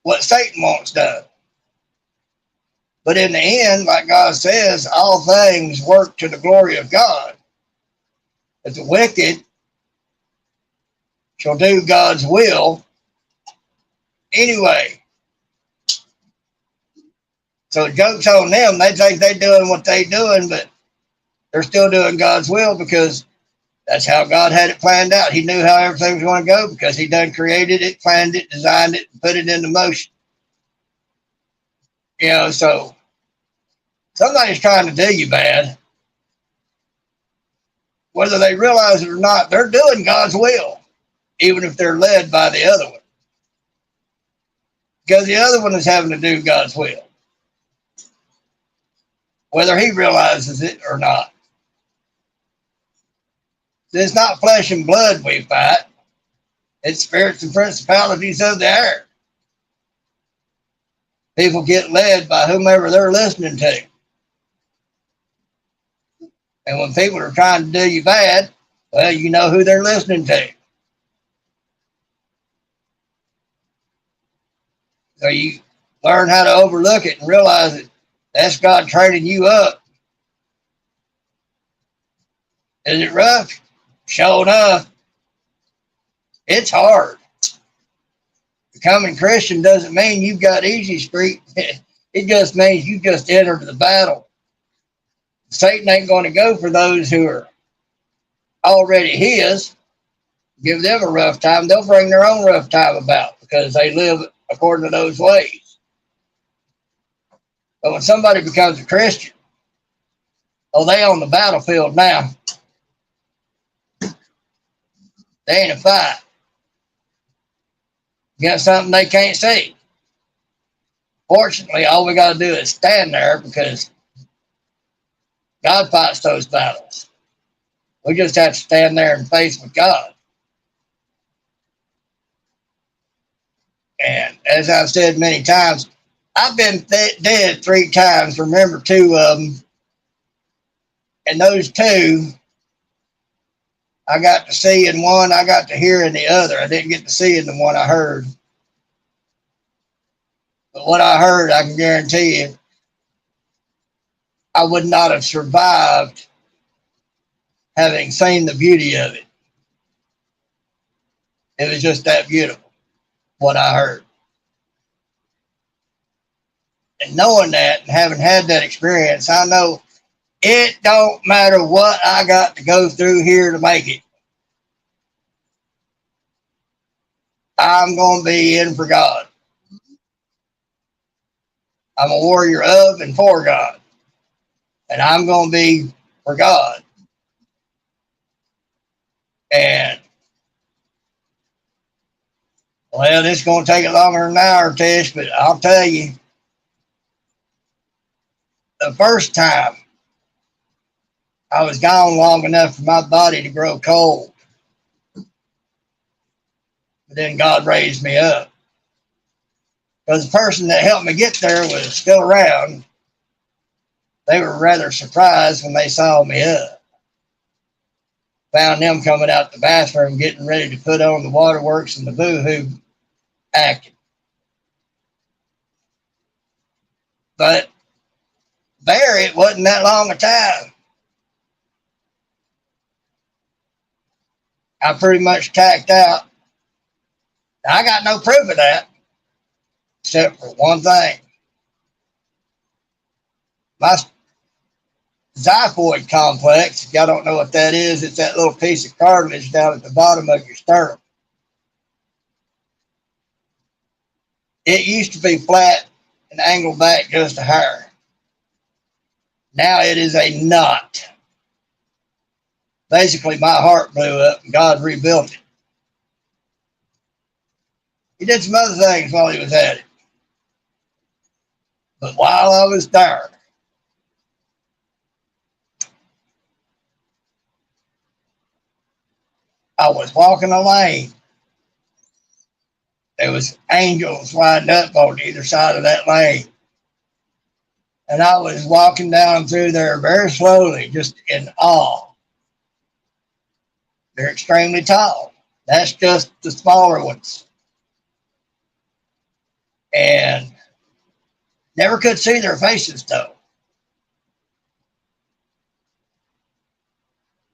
S1: what Satan wants done. But in the end, like God says, all things work to the glory of God. But the wicked shall do God's will anyway. So the joke's on them. They think they're doing what they're doing, but they're still doing God's will because that's how God had it planned out. He knew how everything was going to go because he done created it, planned it, designed it, and put it into motion. You know, so somebody's trying to do you bad. Whether they realize it or not, they're doing God's will, even if they're led by the other one. Because the other one is having to do God's will, whether he realizes it or not. It's not flesh and blood we fight. It's spirits and principalities of the air. People get led by whomever they're listening to. And when people are trying to do you bad, well, you know who they're listening to. So you learn how to overlook it and realize that that's God training you up. Is it rough? Sure enough. It's hard. Becoming Christian doesn't mean you've got easy street. It just means you just entered the battle. Satan ain't going to go for those who are already his. Give them a rough time. They'll bring their own rough time about because they live according to those ways. But when somebody becomes a Christian, oh, they on the battlefield now. They ain't a fight. Got something they can't see. Fortunately, all we got to do is stand there because God fights those battles. We just have to stand there and face with God. And as I've said many times, I've been dead 3 times. Remember 2 of them. And those 2, I got to see in one, I got to hear in the other. I didn't get to see in the one I heard. But what I heard, I can guarantee you, I would not have survived having seen the beauty of it. It was just that beautiful, what I heard. And knowing that and having had that experience, I know it don't matter what I got to go through here to make it. I'm going to be in for God. I'm a warrior of and for God. And I'm going to be for God. And, well, it's going to take it longer than an hour, Tish, but I'll tell you, the first time I was gone long enough for my body to grow cold. But then God raised me up. Because the person that helped me get there was still around. They were rather surprised when they saw me up. Found them coming out the bathroom getting ready to put on the waterworks and the boo-hoo acting. But there, it wasn't that long a time. I pretty much tacked out Now, I got no proof of that, except for one thing. My xiphoid complex, if y'all don't know what that is, it's that little piece of cartilage down at the bottom of your sternum. It used to be flat and angled back just a hair. Now it is a knot. Basically, my heart blew up and God rebuilt it. He did some other things while he was at it. But while I was there, I was walking a lane. There was angels lined up on either side of that lane. And I was walking down through there very slowly, just in awe. They're extremely tall. That's just the smaller ones. And never could see their faces, though.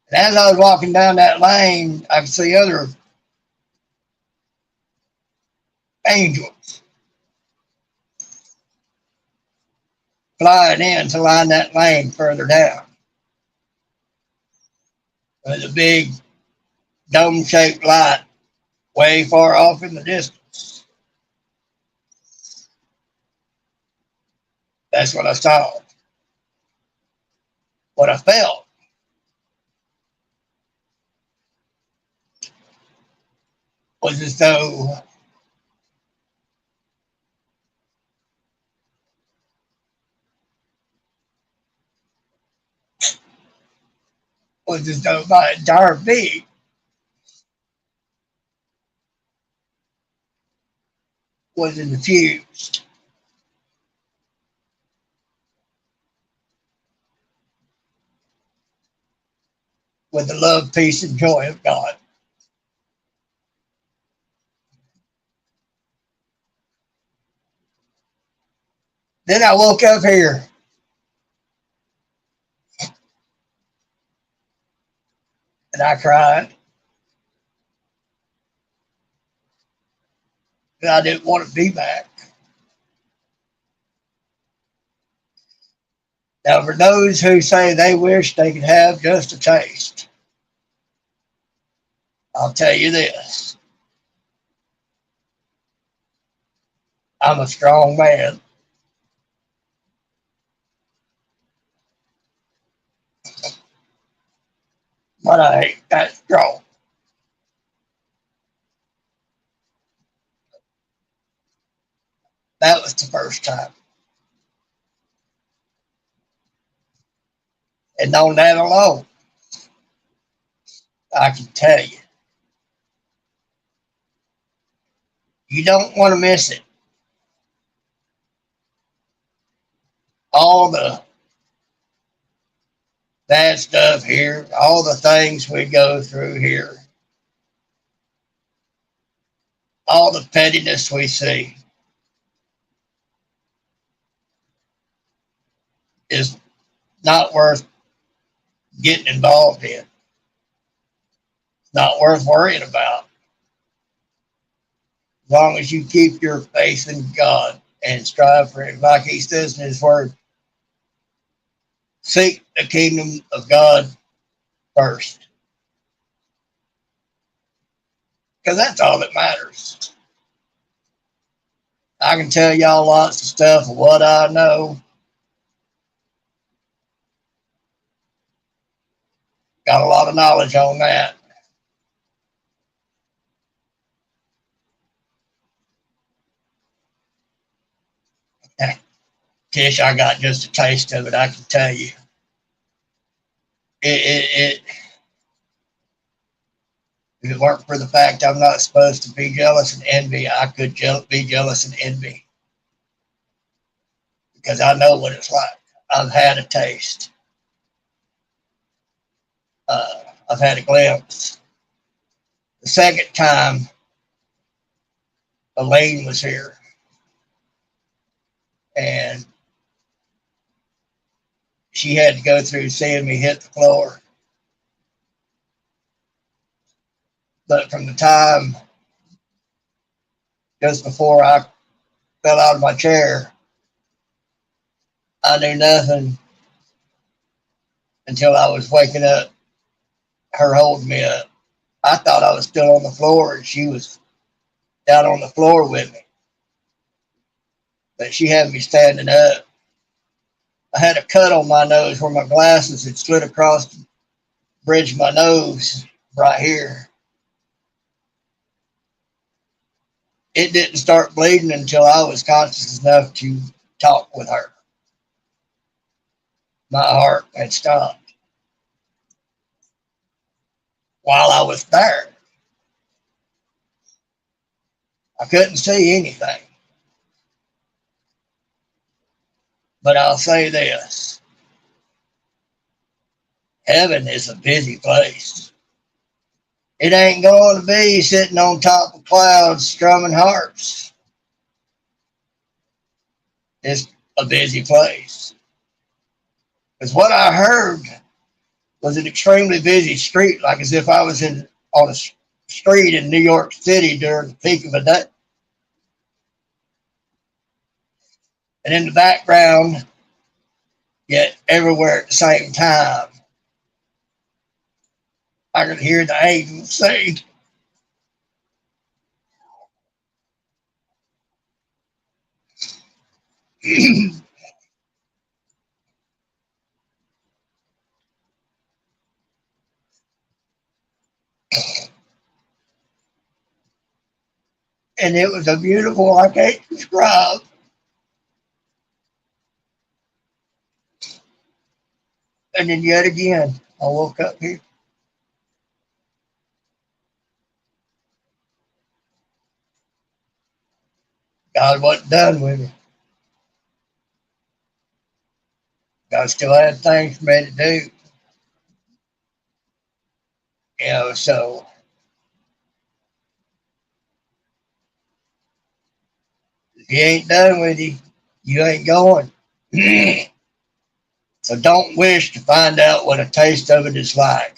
S1: And as I was walking down that lane, I could see other angels flying in to line that lane further down. With a big dome-shaped light way far off in the distance. That's what I saw. What I felt was as though my entire being was infused with the love, peace, and joy of God. Then I woke up here and I cried. And I didn't want to be back. Now, for those who say they wish they could have just a taste, I'll tell you this. I'm a strong man. But I ain't that strong. That was the first time. And on that alone, I can tell you, you don't want to miss it. All the bad stuff here, all the things we go through here, all the pettiness we see is not worth getting involved in. It's not worth worrying about. As long as you keep your faith in God and strive for it, like he says in his word, seek the kingdom of God first. Because that's all that matters. I can tell y'all lots of stuff of what I know. Got a lot of knowledge on that. Tish, I got just a taste of it, I can tell you. If it weren't for the fact I'm not supposed to be jealous and envy, I could be jealous and envy. Because I know what it's like. I've had a taste. I've had a glimpse. The second time, Elaine was here. And she had to go through seeing me hit the floor. But from the time just before I fell out of my chair. I knew nothing until I was waking up, her holding me up. I thought I was still on the floor and she was down on the floor with me. But she had me standing up. I had a cut on my nose where my glasses had slid across the bridge of my nose right here. It didn't start bleeding until I was conscious enough to talk with her. My heart had stopped while I was there. I couldn't see anything. But I'll say this. Heaven is a busy place. It ain't going to be sitting on top of clouds strumming harps. It's a busy place. Because what I heard was an extremely busy street, like as if I was on a street in New York City during the peak of a day. And in the background, yet everywhere at the same time, I could hear the angels sing. And it was a beautiful, I can't describe. And then yet again, I woke up here. God wasn't done with me. God still had things for me to do. So if he ain't done with you, you ain't going. So don't wish to find out what a taste of it is like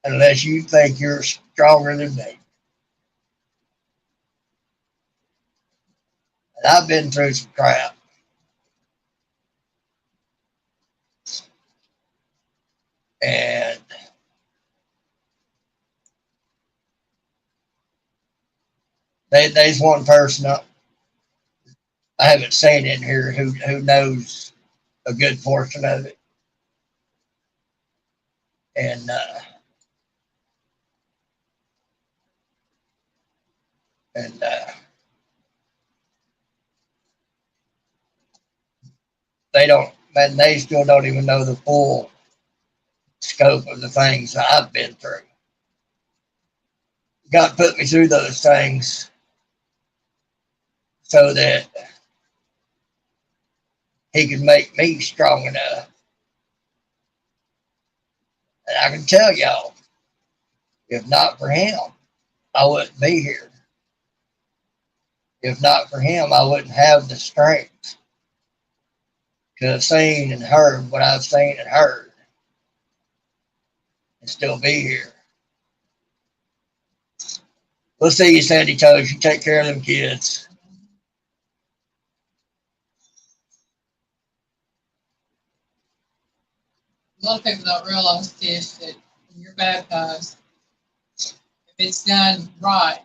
S1: unless you think you're stronger than me. And I've been through some crap. And there's one person I haven't seen in here who knows a good portion of it. And and they still don't even know the full scope of the things I've been through. God put me through those things so that he could make me strong enough. And I can tell y'all, if not for him, I wouldn't be here. If not for him, I wouldn't have the strength to have seen and heard what I've seen and heard and still be here. We'll see you, Sandy Toes. You take care of them kids.
S2: A lot of people don't realize this, that when you're baptized, if it's done right,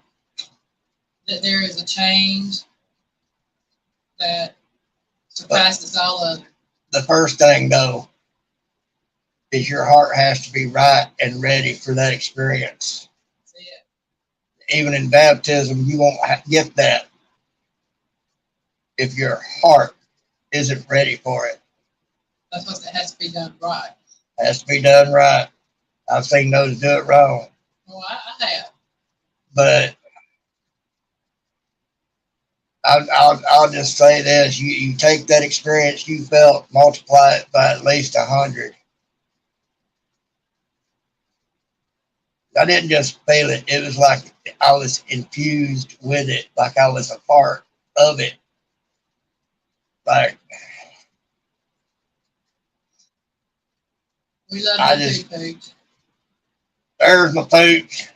S2: that there is a change that surpasses all other.
S1: The first thing, though, is your heart has to be right and ready for that experience.
S2: That's it.
S1: Even in baptism, you won't get that if your heart isn't ready for it.
S2: That's what it has to be done right.
S1: It has to be done right. I've seen those do it wrong.
S2: Well, I have.
S1: But I'll just say this: you take that experience you felt, multiply it by at least 100. I didn't just feel it; it was like I was infused with it, like I was a part of it. Like
S2: We love you too, Pooch.
S1: There's my pooch.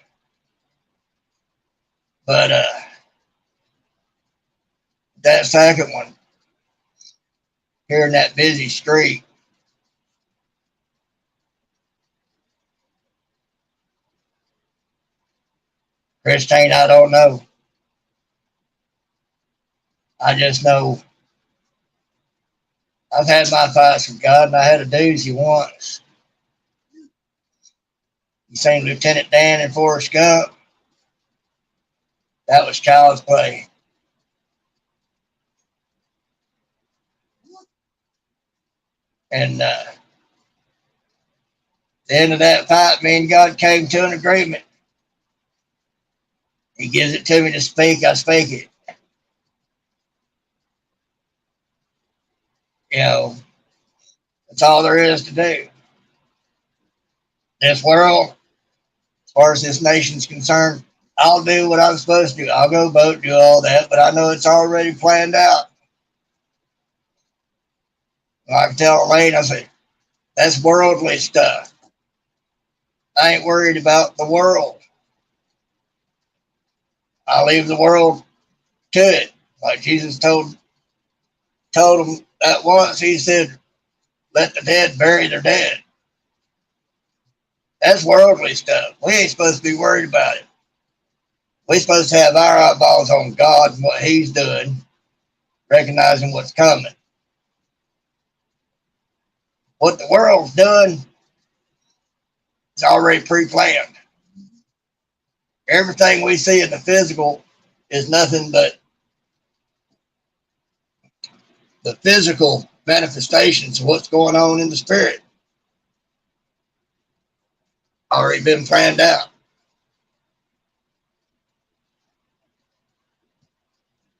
S1: But that second one, here in that busy street, Christine, I don't know. I just know I've had my fights with God, and I had a doozy once. You seen Lieutenant Dan in Forrest Gump? That was child's play. And the end of that fight, me and God came to an agreement. He gives it to me to speak, I speak it. You know, that's all there is to do. This world, as far as this nation's concerned, I'll do what I'm supposed to do. I'll go vote, do all that, but I know it's already planned out. I can tell Elaine, I say, that's worldly stuff. I ain't worried about the world. I leave the world to it. Like Jesus told him that once, he said, let the dead bury their dead. That's worldly stuff. We ain't supposed to be worried about it. We're supposed to have our eyeballs on God and what he's doing, recognizing what's coming. What the world's doing is already pre-planned. Everything we see in the physical is nothing but the physical manifestations of what's going on in the spirit. Already been planned out.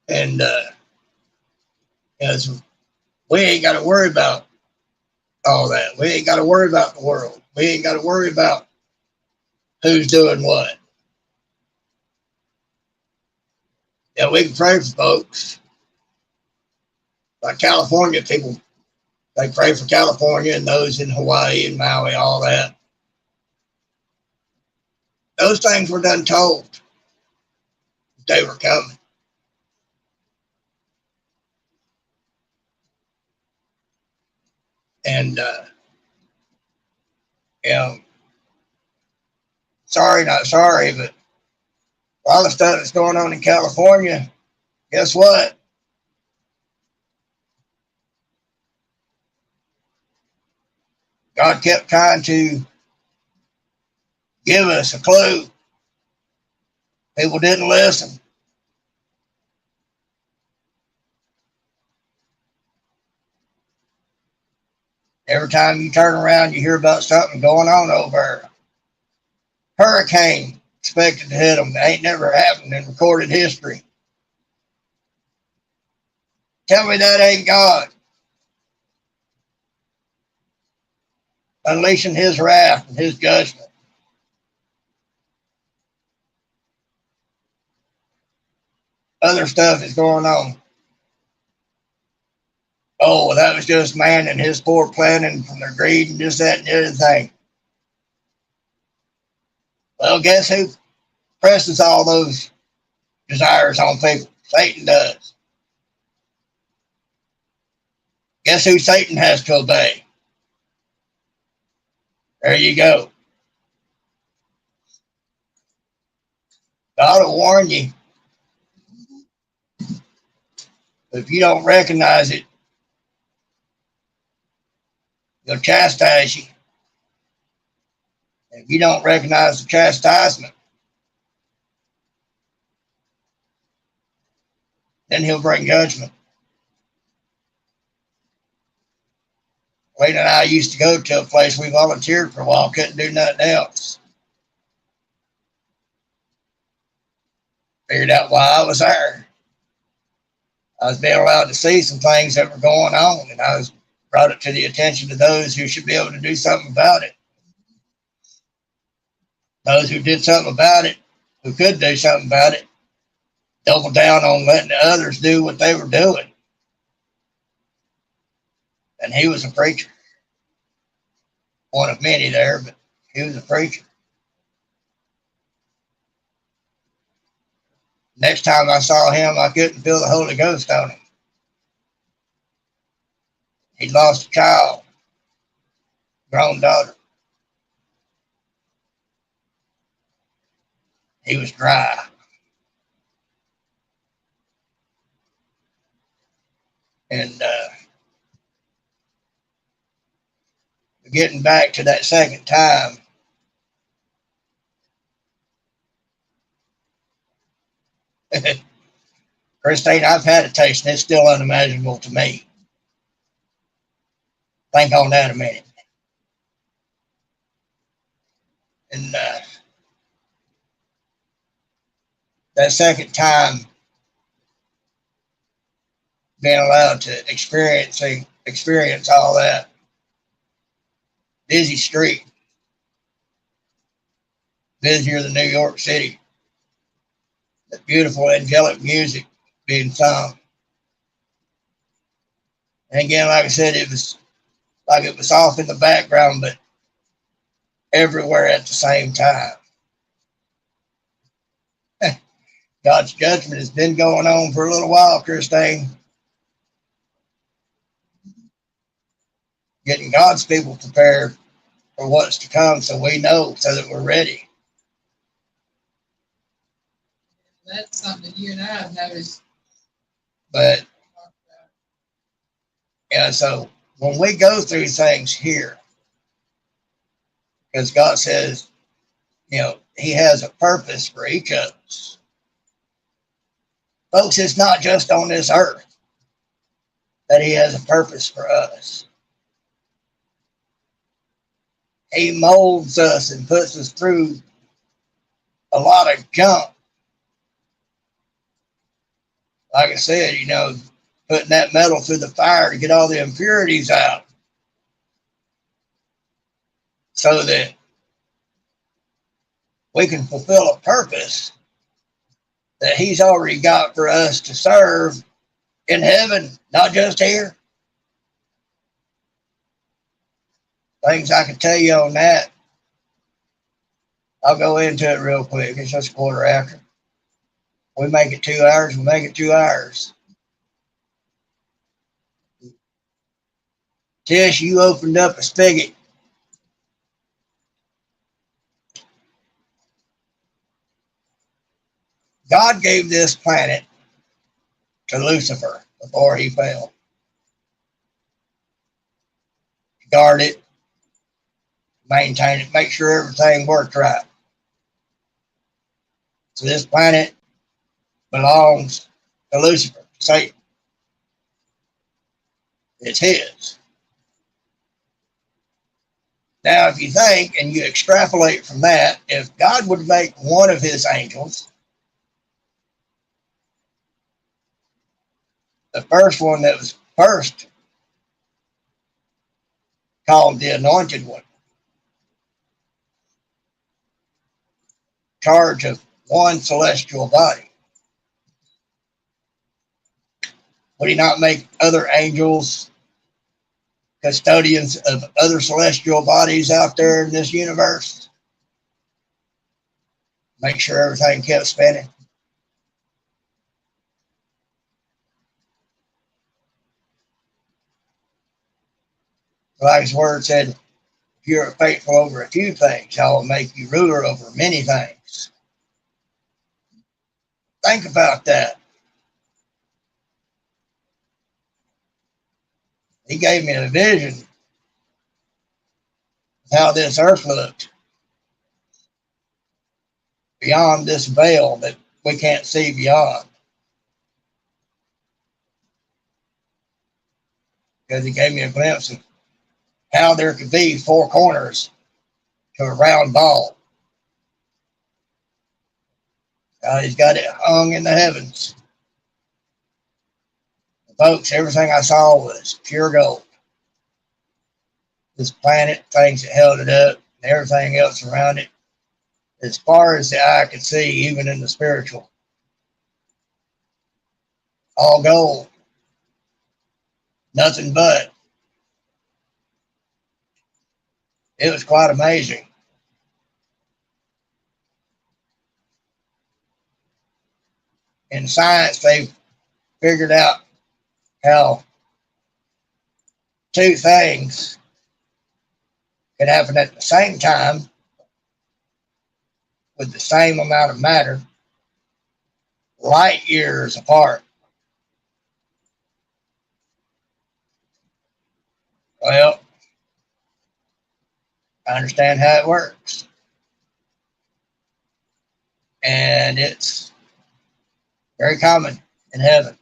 S1: And as we ain't got to worry about all that. We ain't got to worry about the world. We ain't got to worry about who's doing what. Yeah, we can pray for folks. Like California people, they pray for California and those in Hawaii and Maui, all that. Those things were done told they were coming. And, you know, sorry, not sorry, but a lot of stuff that's going on in California, guess what? God kept trying to give us a clue. People didn't listen. Every time you turn around, you hear about something going on over there. Hurricane expected to hit them. That ain't never happened in recorded history. Tell me that ain't God unleashing his wrath and his judgment. Other stuff is going on. Oh, well, that was just man and his poor planning from their greed and just that and the other thing. Well, guess who presses all those desires on people? Satan does. Guess who Satan has to obey? There you go. God will warn you. But if you don't recognize it, he'll chastise you. If you don't recognize the chastisement, then he'll bring judgment. Wayne and I used to go to a place we volunteered for a while, couldn't do nothing else. Figured out why I was there. I was being allowed to see some things that were going on, and I was brought it to the attention of those who should be able to do something about it. Those who did something about it, who could do something about it, doubled down on letting the others do what they were doing. And he was a preacher. One of many there, but he was a preacher. Next time I saw him, I couldn't feel the Holy Ghost on him. He'd lost a child, grown daughter. He was dry. And getting back to that second time, Christine, I've had a taste and it's still unimaginable to me. Think on that a minute. And that second time, being allowed to experience all that. Busy street, busier than New York City. The beautiful angelic music being sung. And again, like I said, it was like it was off in the background, but everywhere at the same time. God's judgment has been going on for a little while, Christine. Getting God's people prepared for what's to come so we know, so that we're ready.
S2: That's something you and I have noticed.
S1: But, yeah, so when we go through things here, because God says, you know, He has a purpose for each of us. Folks, it's not just on this earth that He has a purpose for us. He molds us and puts us through a lot of junk. Like I said, you know, putting that metal through the fire to get all the impurities out so that we can fulfill a purpose that He's already got for us to serve in heaven, not just here. Things I can tell you on that. I'll go into it real quick. It's just a quarter after. We make it 2 hours, we make it 2 hours. Tish, you opened up a spigot. God gave this planet to Lucifer before he fell. Guard it, maintain it, make sure everything worked right. So this planet belongs to Lucifer, Satan. It's his. Now, if you think and you extrapolate from that, if God would make one of his angels, the first one that was first called the Anointed One, charge of one celestial body, would he not make other angels custodians of other celestial bodies out there in this universe? Make sure everything kept spinning. Like his word said, if you're faithful over a few things, I will make you ruler over many things. Think about that. He gave me a vision of how this earth looked beyond this veil that we can't see beyond. Because he gave me a glimpse of how there could be four corners to a round ball. He's got it hung in the heavens. Folks, everything I saw was pure gold. This planet, things that held it up, and everything else around it, as far as the eye could see, even in the spiritual. All gold. Nothing but. It was quite amazing. in science, they've figured out how two things can happen at the same time with the same amount of matter, light years apart. Well, I understand how it works. And it's very common in heaven.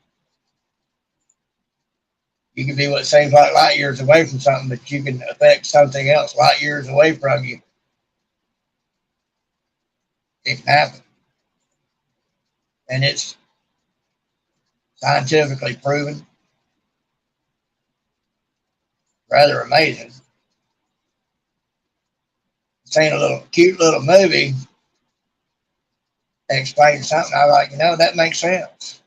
S1: You can be what seems like light years away from something, but you can affect something else light years away from you. It can happen. And it's scientifically proven. Rather amazing. Seen a little cute little movie that explains something. I was like, that makes sense.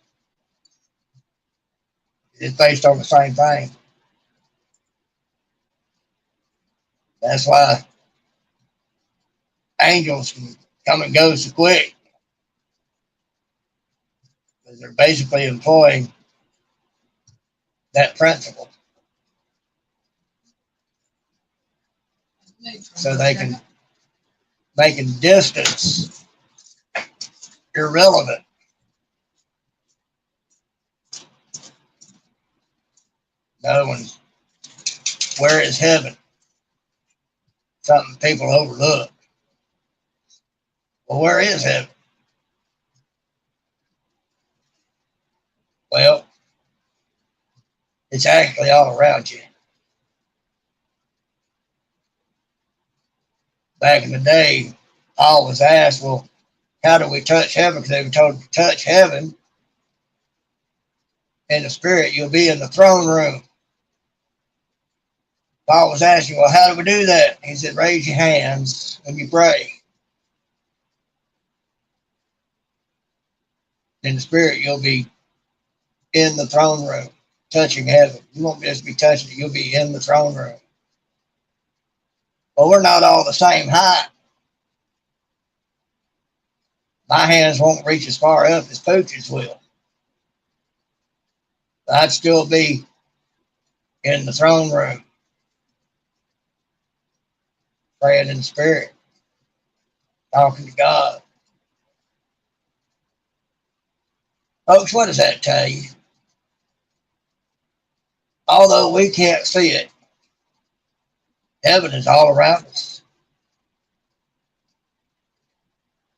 S1: It's based on the same thing. That's why angels can come and go so quick. Because they're basically employing that principle. So they can making distance irrelevant. No one's where is heaven? Something people overlook. Well, where is heaven? Well, it's actually all around you. Back in the day, Paul was asked, well, how do we touch heaven? Because they were told to touch heaven in the spirit. You'll be in the throne room. Paul was asking, well, how do we do that? He said, raise your hands when you pray. In the spirit, you'll be in the throne room, touching heaven. You won't just be touching it. You'll be in the throne room. Well, we're not all the same height. My hands won't reach as far up as Pooch's will. I'd still be in the throne room, praying in the spirit, talking to God. Folks, what does that tell you? Although we can't see it, heaven is all around us.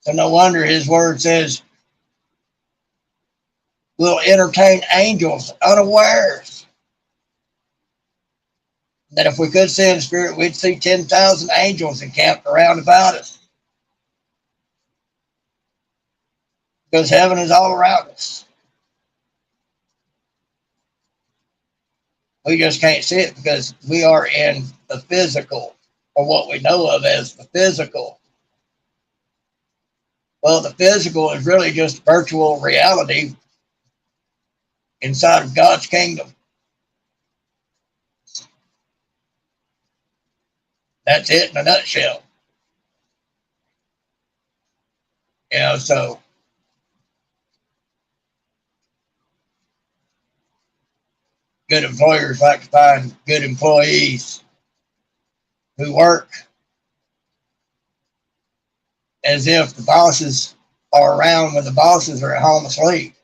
S1: So no wonder his word says, we'll entertain angels unawares. That if we could see in the spirit, we'd see 10,000 angels encamped around about us. Because heaven is all around us. We just can't see it because we are in the physical, or what we know of as the physical. Well, the physical is really just virtual reality inside of God's kingdom. That's it in a nutshell. So good employers like to find good employees who work as if the bosses are around when the bosses are at home asleep.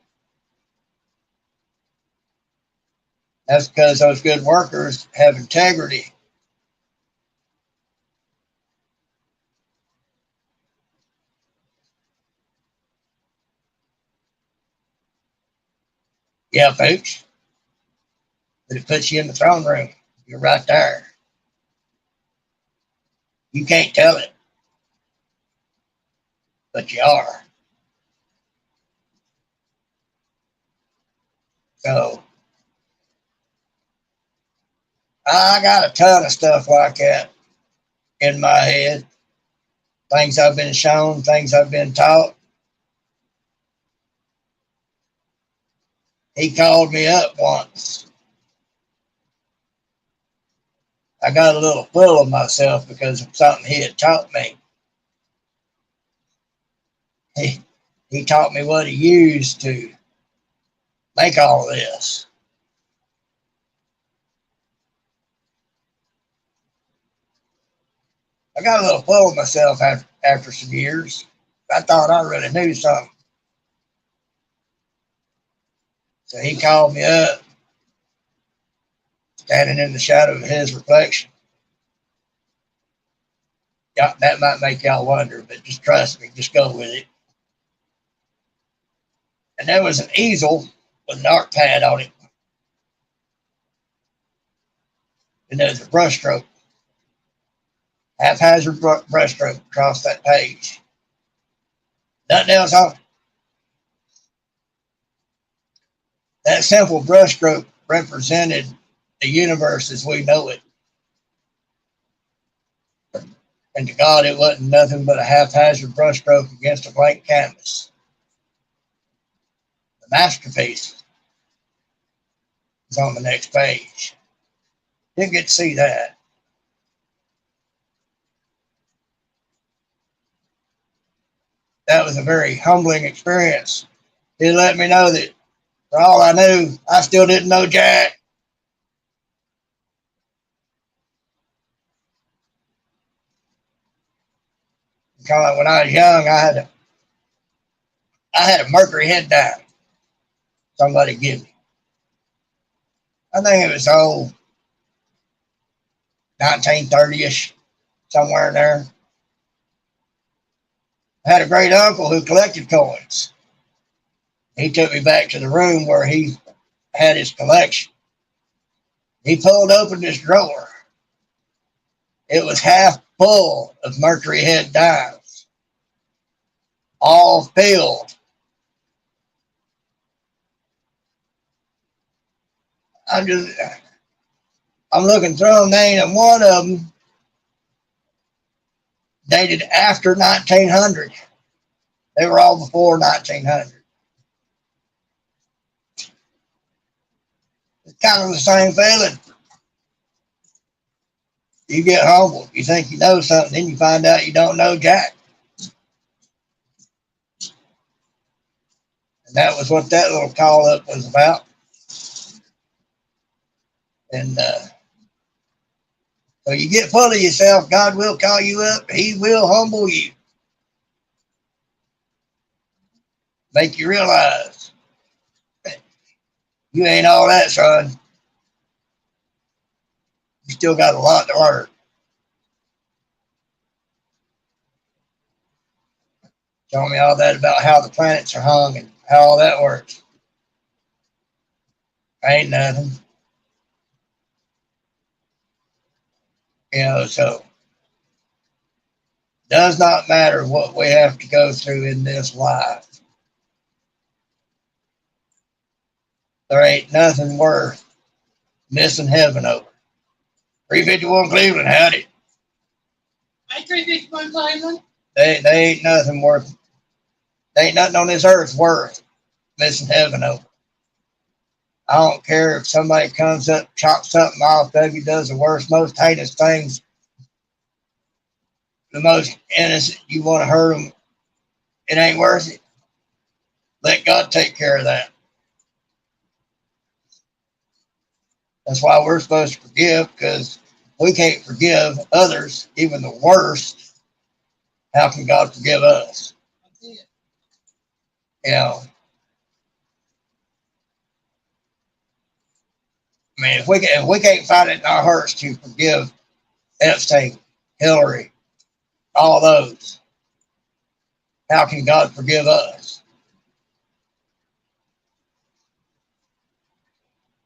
S1: That's because those good workers have integrity. Yeah, folks. But it puts you in the throne room. You're right there. You can't tell it, but you are. So I got a ton of stuff like that in my head. Things I've been shown, things I've been taught. He called me up once. I got a little full of myself because of something he had taught me. He taught me what he used to make all of this. I got a little full of myself after some years. I thought I really knew something. So he called me up, standing in the shadow of his reflection. Yeah, that might make y'all wonder, but just trust me, just go with it. And there was an easel with an art pad on it. And there's a brushstroke, haphazard brushstroke across that page. Nothing else on it. That simple brushstroke represented the universe as we know it. And to God, it wasn't nothing but a haphazard brushstroke against a blank canvas. The masterpiece is on the next page. Didn't get to see that. That was a very humbling experience. He let me know that for all I knew, I still didn't know Jack. Kind of like when I was young, I had a mercury head down. Somebody give me. I think it was 1930-ish, somewhere in there. I had a great uncle who collected coins. He took me back to the room where he had his collection. He pulled open this drawer. It was half full of mercury head dimes, all filled. I'm looking through them, and one of them dated after 1900. They were all before 1900. It's kind of the same feeling. You get humbled. You think you know something, then you find out you don't know Jack. And that was what that little call up was about. And so you get full of yourself, God will call you up. He will humble you. Make you realize you ain't all that, son. You still got a lot to learn. Tell me all that about how the planets are hung and how all that works. Ain't nothing. So does not matter what we have to go through in this life. There ain't nothing worth missing heaven over. 351 Cleveland had it.
S2: Hey, 351 Cleveland.
S1: They ain't nothing worth. They ain't nothing on this earth worth missing heaven over. I don't care if somebody comes up, chops something off of you, does the worst, most heinous things, the most innocent, you want to hurt them, it ain't worth it. Let God take care of that. That's why we're supposed to forgive, because we can't forgive others, even the worst. How can God forgive us? You know, I mean, if we can't find it in our hearts to forgive Epstein, Hillary, all those, how can God forgive us?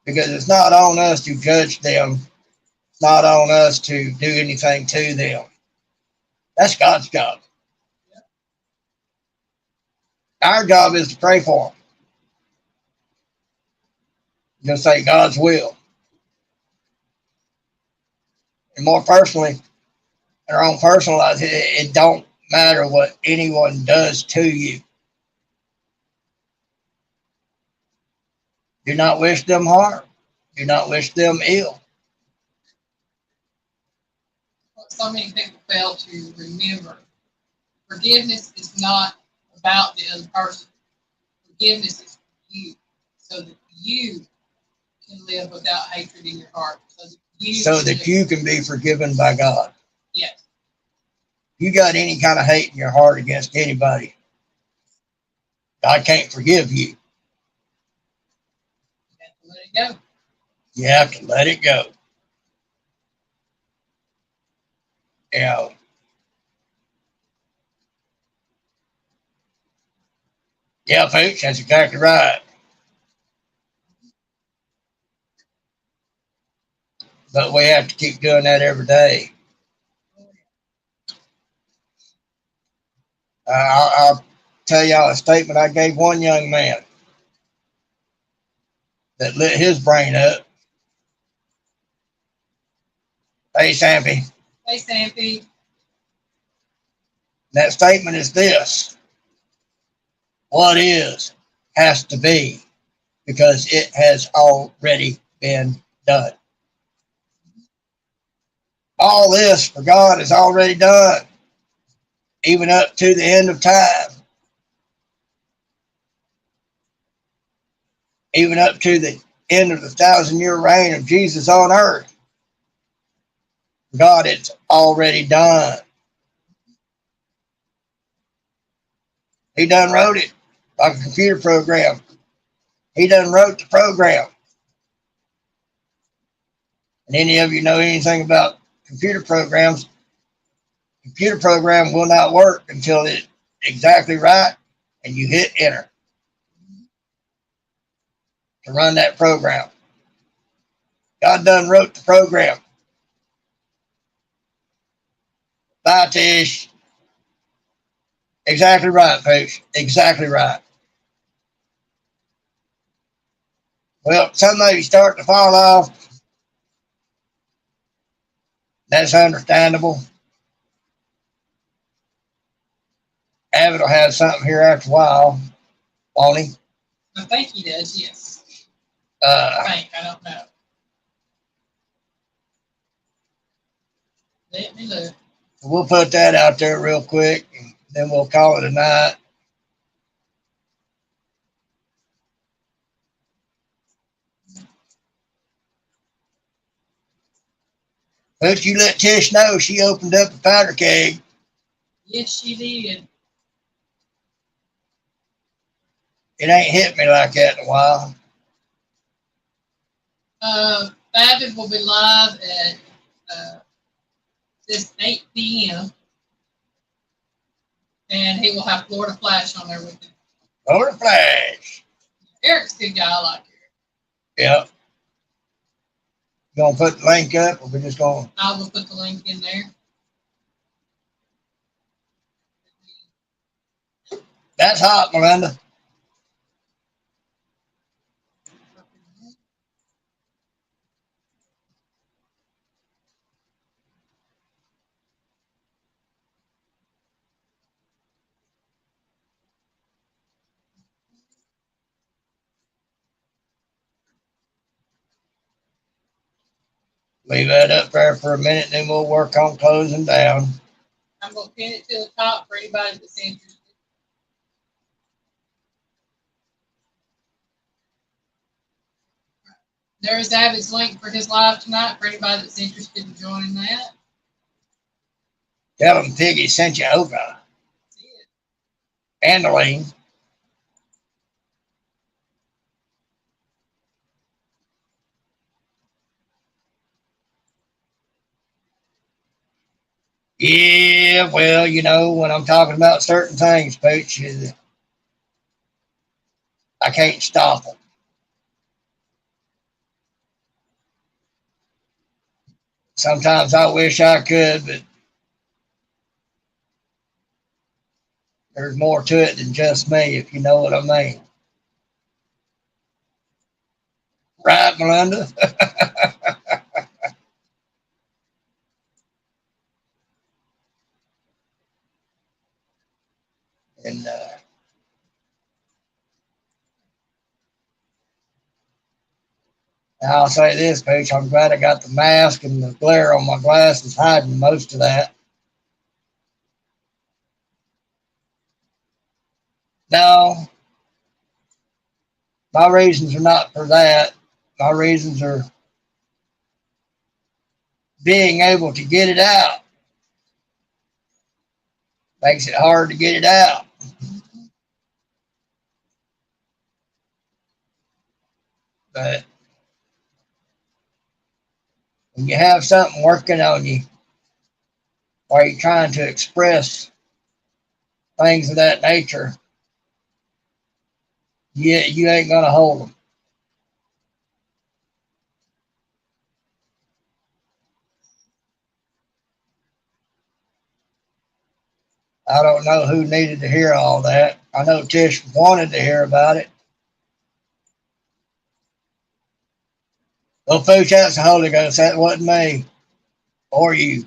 S1: Because it's not on us to judge them. It's not on us to do anything to them. That's God's job. Our job is to pray for them. Just say God's will. And more personally, in our own personal life, it don't matter what anyone does to you. Do not wish them harm. Do not wish them ill.
S2: What so many people fail to remember. Forgiveness is not about the other person. Forgiveness is for you. so that you can live without hatred in your heart.
S1: So that you can be forgiven by God.
S2: Yes.
S1: You got any kind of hate in your heart against anybody, God can't forgive you.
S2: You have to let it go.
S1: You have to let it go. Yeah. Yeah, folks, that's exactly right. But we have to keep doing that every day. I'll tell y'all a statement I gave one young man that lit his brain up. Hey, Sampy.
S2: Hey, Sampy.
S1: That statement is this: what is has to be, because it has already been done. All this for God is already done, even up to the end of time, even up to the end of the 1,000-year reign of Jesus on earth. God, it's already done. He done wrote it like a computer program. He done wrote the program. And any of you know anything about computer programs, computer program will not work until it's exactly right and you hit enter to run that program. God done wrote the program. Bye, Tish. Exactly right, folks. Exactly right. Well, some of you start to fall off. That's understandable. Abbott will have something here after a while, won't he?
S2: I think he does, yes. I don't know. Let me look.
S1: We'll put that out there real quick, and then we'll call it a night. But you let Tish know she opened up a powder keg.
S2: Yes, she did.
S1: It ain't hit me like that in a while.
S2: Babbitt will be live at this 8 p.m. And he will have Florida Flash on there with him.
S1: Florida Flash.
S2: Eric's a good guy. I like Eric.
S1: Yep. You gonna put the link up, or we just gonna?
S2: I will put the link in there.
S1: That's hot, Melinda. Leave that up there for a minute, and then we'll work on closing down.
S2: I'm going to pin it to the top for anybody that's interested. There's Abbott's link for his live tonight for anybody that's interested in joining that.
S1: Tell him Piggy sent you over. Angeline. Yeah, well, you know, when I'm talking about certain things, Pooch, I can't stop them. Sometimes I wish I could, but there's more to it than just me, if you know what I mean. Right, Melinda? And I'll say this, Pooch, I'm glad I got the mask and the glare on my glasses hiding most of that. No. My reasons are not for that. My reasons are being able to get it out. Makes it hard to get it out. But when you have something working on you, or you're trying to express things of that nature, you ain't gonna hold them. I don't know who needed to hear all that. I know Tish wanted to hear about it. Well, Pooch, that's the Holy Ghost. That wasn't me or you.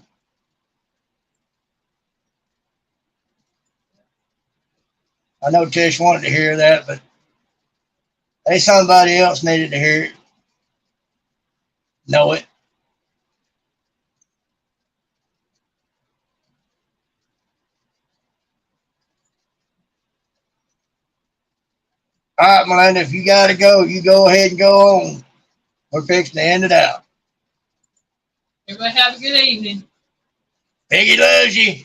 S1: I know Tish wanted to hear that, but hey, somebody else needed to hear it. Know it. All right, Melinda, if you got to go, you go ahead and go on. We're fixing to end it out.
S2: Everybody have a good evening.
S1: Piggy loves you.